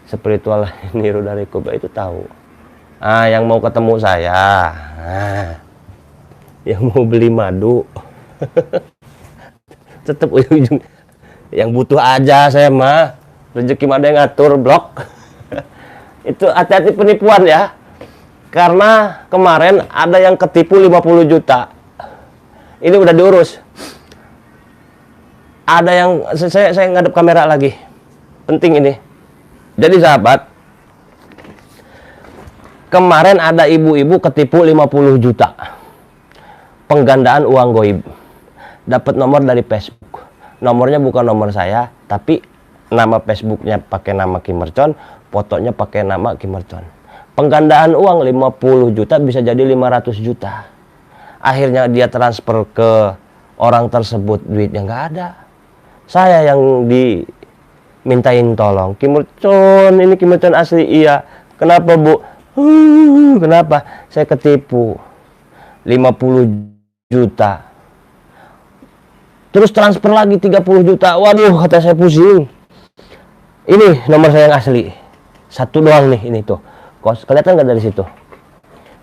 Spiritual niru dari Kuba itu tahu. Yang mau ketemu saya, yang mau beli madu, tetap ujung yang butuh aja saya mah. Rezeki mah ada yang ngatur, blok. Itu hati-hati penipuan ya. Karena kemarin ada yang ketipu 50 juta. Ini udah diurus. Ada yang saya ngadep kamera lagi. Penting ini. Jadi sahabat, kemarin ada ibu-ibu ketipu 50 juta. Penggandaan uang goib. Dapat nomor dari Facebook. Nomornya bukan nomor saya, tapi nama Facebooknya pakai nama Ki Mercon, fotonya pakai nama Ki Mercon. Penggandaan uang 50 juta bisa jadi 500 juta. Akhirnya dia transfer ke orang tersebut, duitnya nggak ada. Saya yang dimintain tolong. Ki Mercon, ini Ki Mercon asli. Iya. Kenapa Bu? Kenapa? Saya ketipu 50 juta. Terus transfer lagi 30 juta. Waduh, kata saya pusing. Ini nomor saya yang asli. Satu doang nih, ini tuh. Kelihatan nggak dari situ?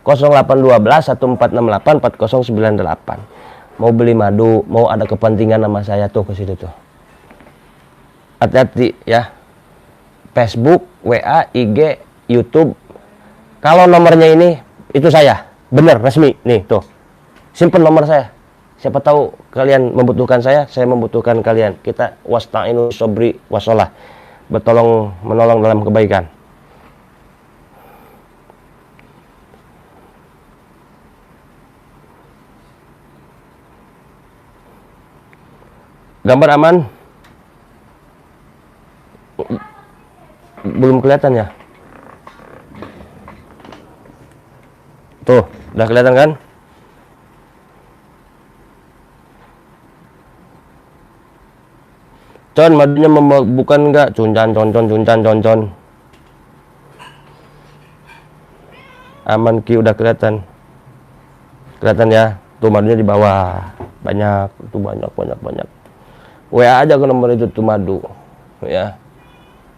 0812 1468 4098. Mau beli madu, mau ada kepentingan sama saya tuh ke situ tuh. Hati-hati ya. Facebook, WA, IG, YouTube. Kalau nomornya ini, itu saya. Bener, resmi. Nih, tuh. Simpen nomor saya. Siapa tahu kalian membutuhkan saya membutuhkan kalian. Kita wasta'inu sobri wasolah. Bertolong menolong dalam kebaikan. Gambar aman? Belum kelihatan ya? Tuh, udah kelihatan kan? Con, madunya bukan enggak? Cuncan, concon. Aman Ki, udah kelihatan. Kelihatan ya? Tuh madunya di bawah. Banyak, tuh banyak. WA aja ke nomor itu tuh madu. Ya.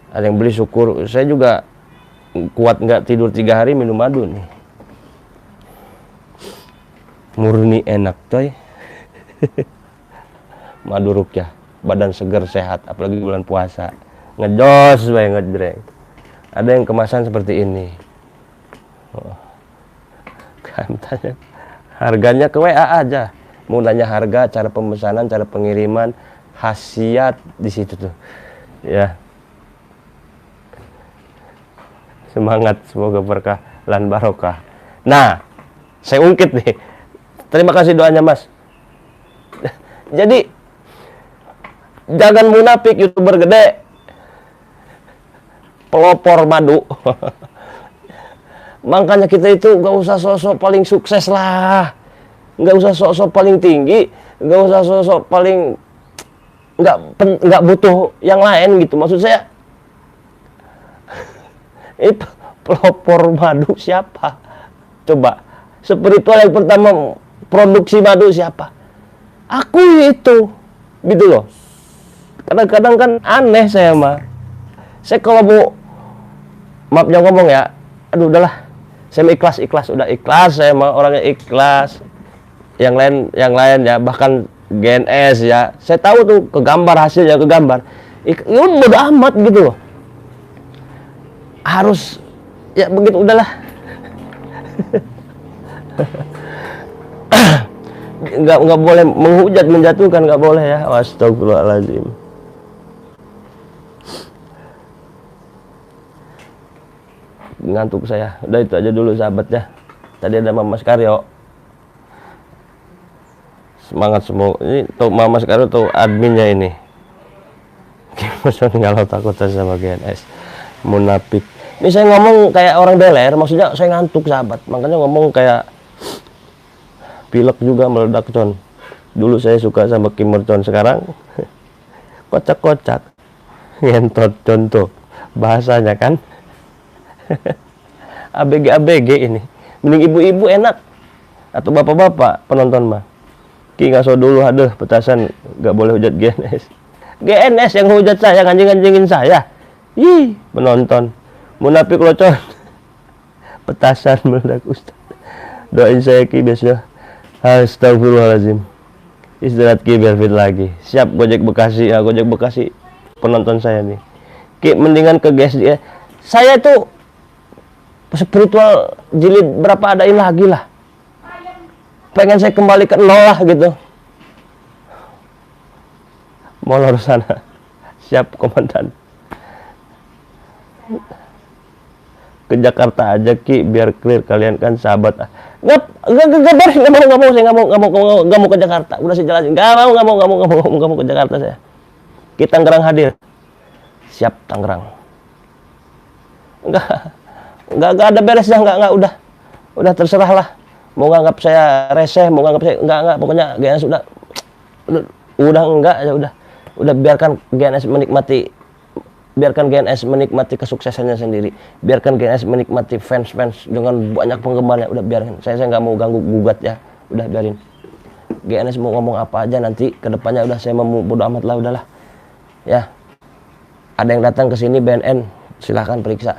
Ada yang beli syukur. Saya juga kuat nggak tidur 3 hari minum madu nih. Murni enak coy. Madu rukyah. Badan seger sehat, apalagi bulan puasa. Ngejos banget, ngejreng. Ada yang kemasan seperti ini. Kan tanya harganya ke WA aja. Mau nanya harga, cara pemesanan, cara pengiriman, khasiat di situ tuh. Ya. Semangat, semoga berkah lan barokah. Nah, saya ungkit nih. Terima kasih doanya, Mas. Jadi jangan munafik, YouTuber gede, pelopor madu. Makanya kita itu gak usah sosok paling sukses lah, gak usah sosok paling tinggi, gak usah sosok paling nggak butuh yang lain gitu. Maksud saya, itu pelopor madu siapa? Coba, spiritual yang pertama produksi madu siapa? Aku itu, gitu loh. Kadang-kadang kan aneh saya mah. Saya kalau mau, maaf jangan ngomong ya, aduh udahlah, saya ikhlas, udah ikhlas, saya mah orangnya ikhlas. Yang lain ya, bahkan GNS ya, saya tahu tuh kegambar hasilnya, kegambar. Ya bodo amat gitu loh. Harus ya begitu, udahlah. Nggak boleh menghujat, menjatuhkan, nggak boleh ya. Astagfirullahaladzim. Ngantuk saya. Udah itu aja dulu sahabat ya. Tadi ada Mama Karyo. Semangat semua. Ini tuh Mama Karyo tuh adminnya ini. kalau takut sama GNS. Munafik. Ini saya ngomong kayak orang beler, maksudnya saya ngantuk sahabat, makanya ngomong kayak pilek juga meledak con. Dulu saya suka sama Kim Merton, sekarang kocak-kocak, ngentot contoh bahasanya kan. ABG ini, mending ibu-ibu enak atau bapak-bapak penonton mah. Ki ngaso dulu, aduh petasan nggak boleh hujat GNS. GNS yang hujat saya, anjing-anjingin saya. Ih, penonton munafik locon. Petasan meledak Ustaz. Doain saya Ki besok. Astagfirullahaladzim. Istirahat Ki biar fit lagi. Siap Gojek Bekasi ya, Gojek Bekasi penonton saya nih. Ki mendingan ke GSD ya. Saya tuh spiritual jilid berapa adain lagi lah. Pengen saya kembali ke nol lah gitu. Molor sana. Siap komandan. Ke Jakarta aja Ki biar clear, kalian kan sahabat. Nggak mau ke Jakarta. Udah saya jelasin. Nggak mau ke Jakarta saya. Kita Tangerang hadir. Siap Tangerang. Nggak ada beresnya, nggak udah terserah lah. Mau nganggap saya reseh, mau nganggap saya nggak pokoknya GNS udah enggak ya udah biarkan GNS menikmati kesuksesannya sendiri, biarkan GNS menikmati fans dengan banyak penggemarnya, udah biarin. Saya nggak mau ganggu gugat ya, udah biarin. GNS mau ngomong apa aja nanti kedepannya, udah saya mau bodo amat lah, udahlah ya. Ada yang datang ke sini BNN, silahkan periksa.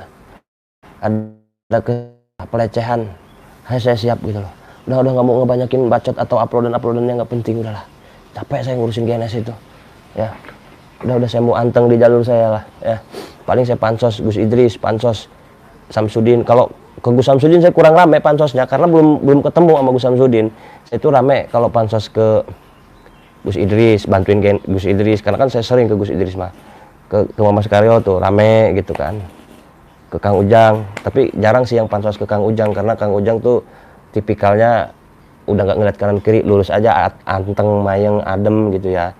Ada pelecehan, saya siap gitu loh. Udah nggak mau ngebanyakin bacot atau uploadan yang nggak penting, udahlah. Capek saya ngurusin GNS itu ya. Udah saya mau anteng di jalur saya lah ya. Paling saya pansos Gus Idris, pansos Samsudin. Kalau ke Gus Samsudin saya kurang rame pansosnya karena belum ketemu sama Gus Samsudin. Saya itu rame kalau pansos ke Gus Idris, bantuin Gus Idris karena kan saya sering ke Gus Idris mah. Ke Mama Sekaryo tuh rame gitu kan. Ke Kang Ujang, tapi jarang sih yang pansos ke Kang Ujang karena Kang Ujang tuh tipikalnya udah nggak ngeliat kanan kiri, lurus aja, anteng, mayeng, adem gitu ya.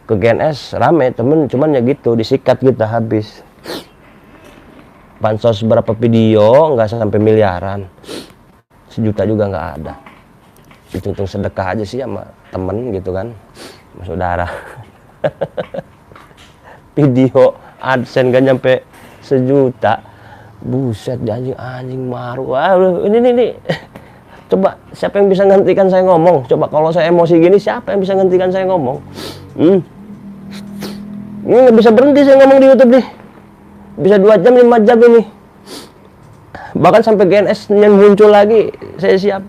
Ke GNS rame cuman ya gitu, disikat kita habis. Pansos berapa video nggak sampai miliaran, 1 juta juga nggak ada. Hitung sedekah aja sih sama temen gitu kan, sama saudara. Video AdSense gak nyampe 1 juta. Buset, anjing maru. Ini coba siapa yang bisa nghentikan saya ngomong? Coba kalau saya emosi gini, siapa yang bisa nghentikan saya ngomong? Ini nggak bisa berhenti saya ngomong di YouTube nih. Bisa 2 jam 5 jam ini. Bahkan sampai GNS yang muncul lagi, saya siap.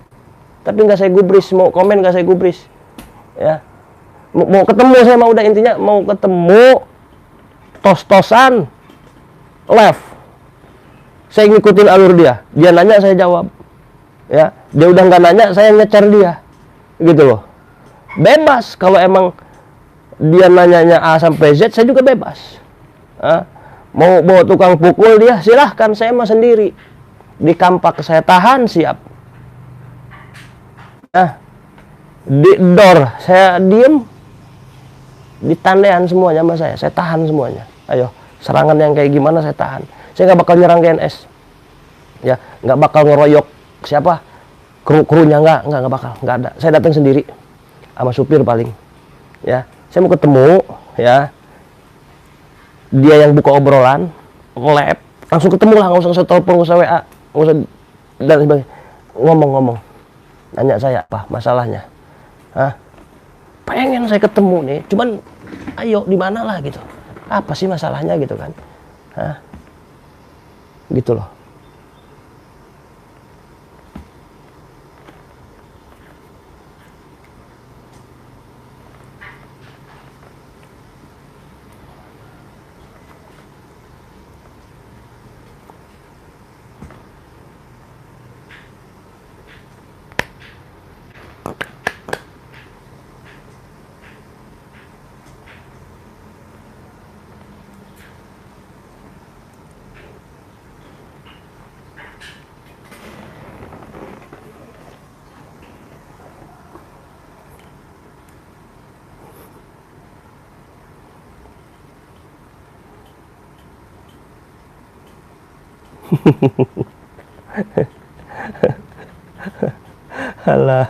Tapi nggak saya gubris, mau komen nggak saya gubris. Ya. Mau ketemu saya mau, udah intinya mau ketemu, tos-tosan, live. Saya ngikutin alur dia nanya saya jawab. Ya, dia udah nggak nanya, saya ngecer dia, gitu loh. Bebas kalau emang dia nanyanya A sampai Z, saya juga bebas. Mau bawa tukang pukul dia, silahkan, saya mah sendiri. Di kampak saya tahan, siap. Di door saya diem, ditandean semuanya sama saya tahan semuanya. Ayo, serangan yang kayak gimana saya tahan. Saya nggak bakal nyerang GNS, ya, nggak bakal ngeroyok siapa krunya, nggak bakal, nggak ada. Saya datang sendiri sama supir paling, ya. Saya mau ketemu, ya. Dia yang buka obrolan, nge-lab, langsung ketemu lah, nggak usah telepon, nggak usah WA, nggak usah dan sebagainya. Ngomong, nanya saya apa masalahnya, pengen saya ketemu nih, cuman ayo di mana lah gitu, apa sih masalahnya gitu kan, gitu loh. Alah.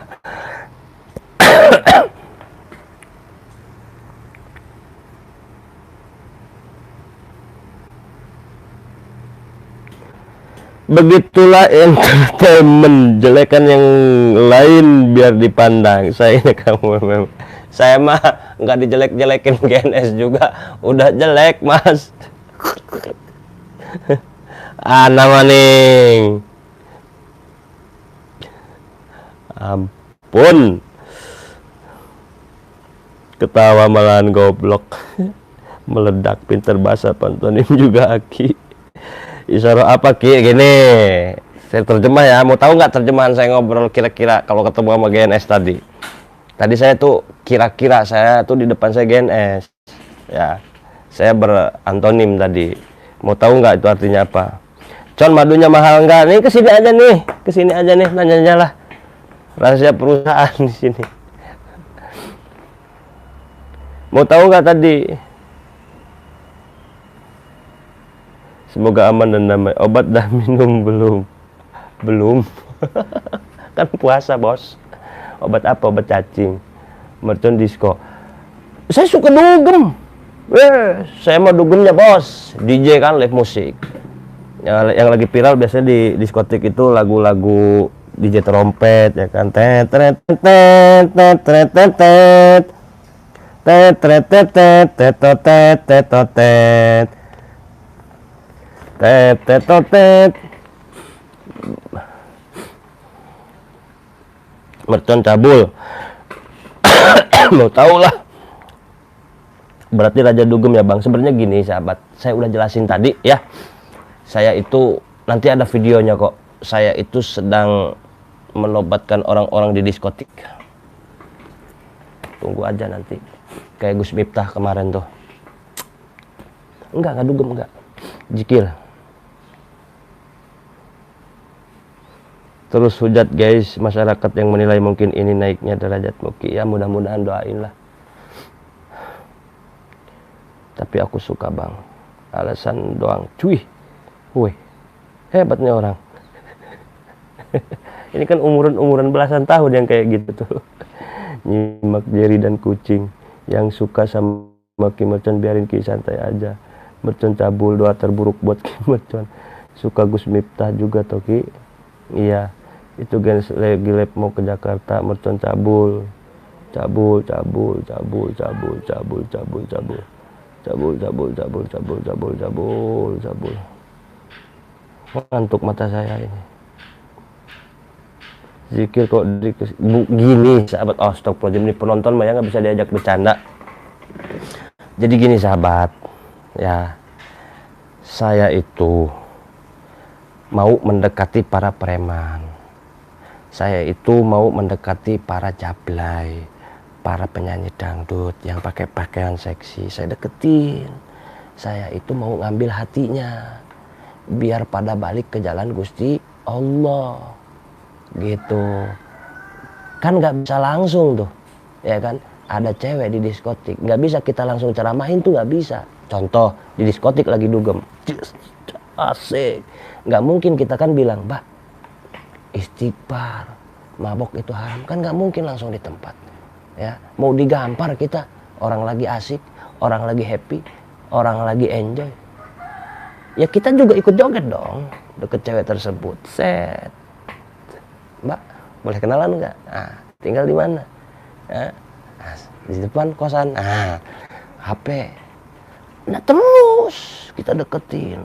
Begitulah entertainment, jelekan yang lain biar dipandang. Saya mah nggak dijelek-jelekin GNS juga, udah jelek mas. Nama nih, ampun, ketawa malahan goblok. Meledak, pinter bahasa pantonim juga Aki. Isyarat apa Ki? Gini, saya terjemah ya. Mau tahu nggak terjemahan saya ngobrol kira-kira kalau ketemu sama GNS tadi? Tadi saya tuh kira-kira saya tuh di depan saya GNS. Ya, saya berantonim tadi. Mau tahu nggak itu artinya apa? Con, madunya mahal nggak? Nih kesini aja nih, nanya-nanya lah. Rahasia perusahaan di sini. Mau tahu nggak tadi? Semoga aman dan damai. Obat dah minum belum? Kan puasa bos. Obat apa? Obat cacing. Mercon disco. Saya suka dugem. Saya mau dugemnya bos. DJ kan, live musik. Yang lagi viral biasanya di diskotik itu lagu-lagu DJ trompet ya kan. Tet tet tet tet tet tet tet tet tet tet tet tet tet tet. Mercon cabul. Mau tahu lah. Berarti raja dugem ya bang. Sebenarnya gini sahabat, saya udah jelasin tadi ya. Saya itu nanti ada videonya kok. Saya itu sedang menobatkan orang-orang di diskotik. Tunggu aja nanti. Kayak Gus Miftah kemarin tuh. Enggak dugem enggak. Jikir. Terus hujat guys, masyarakat yang menilai mungkin ini naiknya derajat Muki. Ya mudah-mudahan doain lah. Tapi aku suka bang. Alasan doang. Cuy. Wih. Hebatnya orang. Ini kan umuran belasan tahun yang kayak gitu tuh. Nyimak Jerry dan kucing. Yang suka sama Ki Mercon biarin Ki santai aja. Mercon cabul, doa terburuk buat Ki Mercon. Suka Gus Miftah juga toh Ki. Iya, itu Gens lagi lab mau ke Jakarta. Mercon cabul. Cabul. Ngantuk mata saya ini. Zikir kok gini sahabat. Oh stop, ini penonton mah ya nggak bisa diajak bercanda. Jadi gini sahabat, ya saya itu mau mendekati para preman. Saya itu mau mendekati para jablay, para penyanyi dangdut yang pakai pakaian seksi. Saya deketin. Saya itu mau ngambil hatinya, biar pada balik ke jalan Gusti Allah. Gitu kan, nggak bisa langsung tuh ya kan. Ada cewek di diskotik, nggak bisa kita langsung ceramahin tuh, nggak bisa. Contoh di diskotik lagi dugem, asik, nggak mungkin kita kan bilang mbak istighfar, mabok itu haram, kan nggak mungkin langsung di tempat ya. Mau digampar kita, orang lagi asik, orang lagi happy, orang lagi enjoy, ya kita juga ikut joget dong deket cewek tersebut. Set, mbak boleh kenalan nggak? Nah, tinggal di mana? Nah, di depan kosan. Nah, HP. Nah terus kita deketin,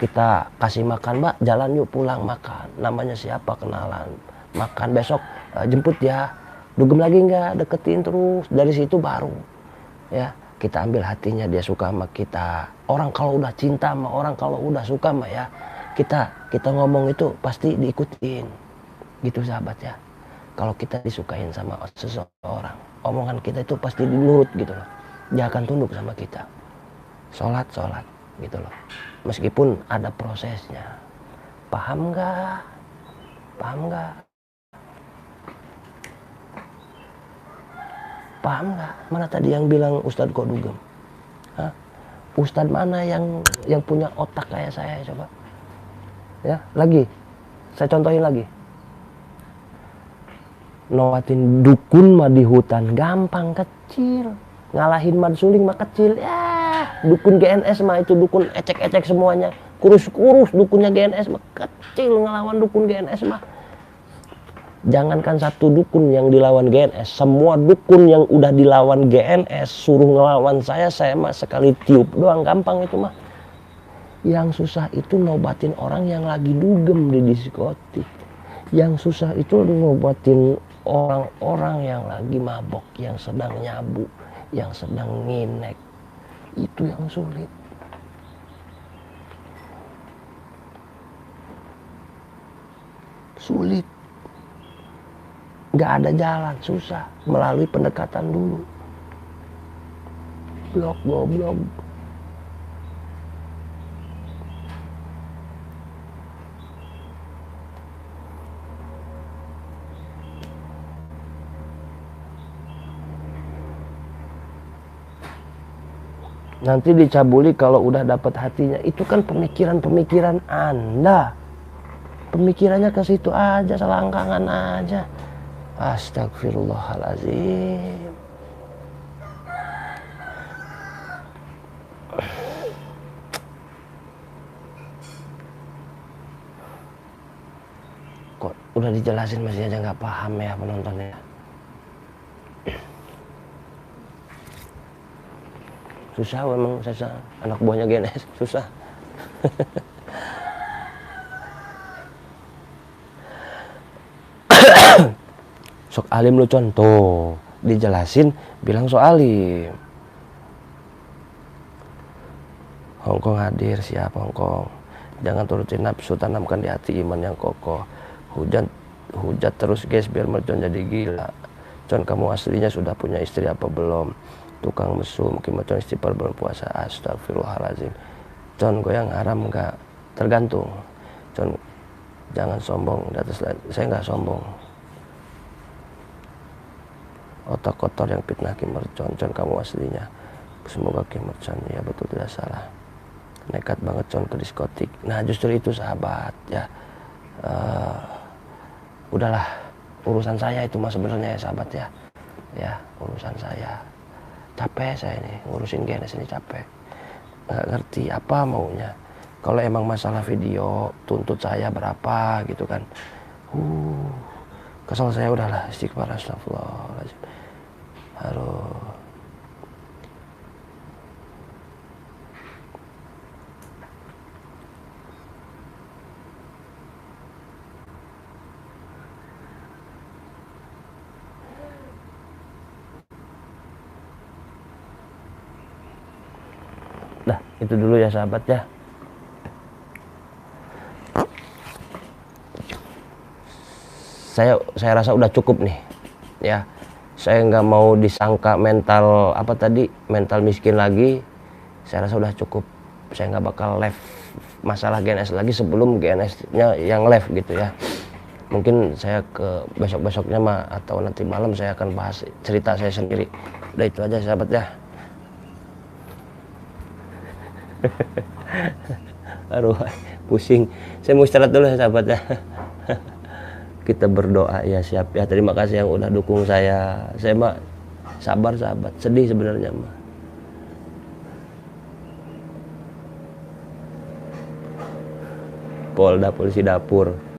kita kasih makan, mbak jalan yuk pulang makan. Namanya siapa? Kenalan. Makan besok jemput ya. Dugem lagi nggak? Deketin terus. Dari situ baru ya kita ambil hatinya, dia suka sama kita. Orang kalau udah cinta sama orang, kalau udah suka sama ya kita ngomong itu pasti diikutin. Gitu sahabat ya. Kalau kita disukain sama seseorang, omongan kita itu pasti dinurut gitu loh. Dia akan tunduk sama kita. Sholat gitu loh. Meskipun ada prosesnya. Paham nggak? Paham nggak? Paham nggak? Mana tadi yang bilang Ustadz kok dugem? Hah? Ustadz mana yang punya otak kayak saya coba? Ya, lagi. Saya contohin lagi. Nowatin dukun mah di hutan gampang, kecil. Ngalahin Madsuling mah kecil. Ya, dukun GNS mah itu dukun ecek-ecek semuanya. Kurus-kurus dukunnya GNS mah kecil, ngelawan dukun GNS mah. Jangankan satu dukun yang dilawan GNS, semua dukun yang udah dilawan GNS suruh ngelawan saya mah sekali tiup doang gampang itu mah. Yang susah itu ngobatin orang yang lagi dugem di diskotik. Yang susah itu ngobatin orang-orang yang lagi mabok, yang sedang nyabu, yang sedang nginek. Itu yang sulit. Sulit. Gak ada jalan, susah. Melalui pendekatan dulu. Blok, goblok. Nanti dicabuli kalau udah dapat hatinya. Itu kan pemikiran-pemikiran Anda. Pemikirannya ke situ aja, selangkangan aja. Astagfirullahaladzim. Kok udah dijelasin masih aja nggak paham ya penontonnya. Susah memang, saya anak buahnya GNS susah. Sok alim lu contoh, dijelasin bilang sok alim. Hongkong hadir, siap Hongkong. Jangan turutin nafsu, tanamkan di hati iman yang kokoh. Hujat terus guys biar mercon jadi gila. Con, kamu aslinya sudah punya istri apa belum? Tukang mesum, mungkin mercon istighfar belum puasa. Astagfirullahaladzim. Con, goyang haram enggak? Tergantung. Con, jangan sombong di atas, saya enggak sombong. Otak kotor yang fitnah Ki Mercon. Con, kamu aslinya. Semoga Ki Mercon, ya betul tidak salah. Nekat banget Con ke diskotik. Nah justru itu sahabat ya. Udahlah, urusan saya itu mas sebenarnya ya sahabat ya. Ya urusan saya. Capek saya ini ngurusin GNS ini, capek. Nggak ngerti apa maunya. Kalau emang masalah video tuntut saya berapa gitu kan. Kesel saya, udahlah istighfar, astagfirullahaladzim. Aduh. Dah, itu dulu ya sahabat ya. Saya rasa udah cukup nih. Ya. Saya nggak mau disangka mental apa tadi, mental miskin lagi. Saya rasa udah cukup. Saya nggak bakal live masalah GNS lagi sebelum GNS-nya yang live gitu ya. Mungkin saya ke besok-besoknya mah atau nanti malam saya akan bahas cerita saya sendiri. Udah itu aja sahabat ya. Aduh, pusing. Saya mau istirahat dulu ya sahabat ya. Kita berdoa ya, siap ya. Terima kasih yang udah dukung saya. Saya mah sabar sahabat, sedih sebenarnya mah. Polda, polisi dapur.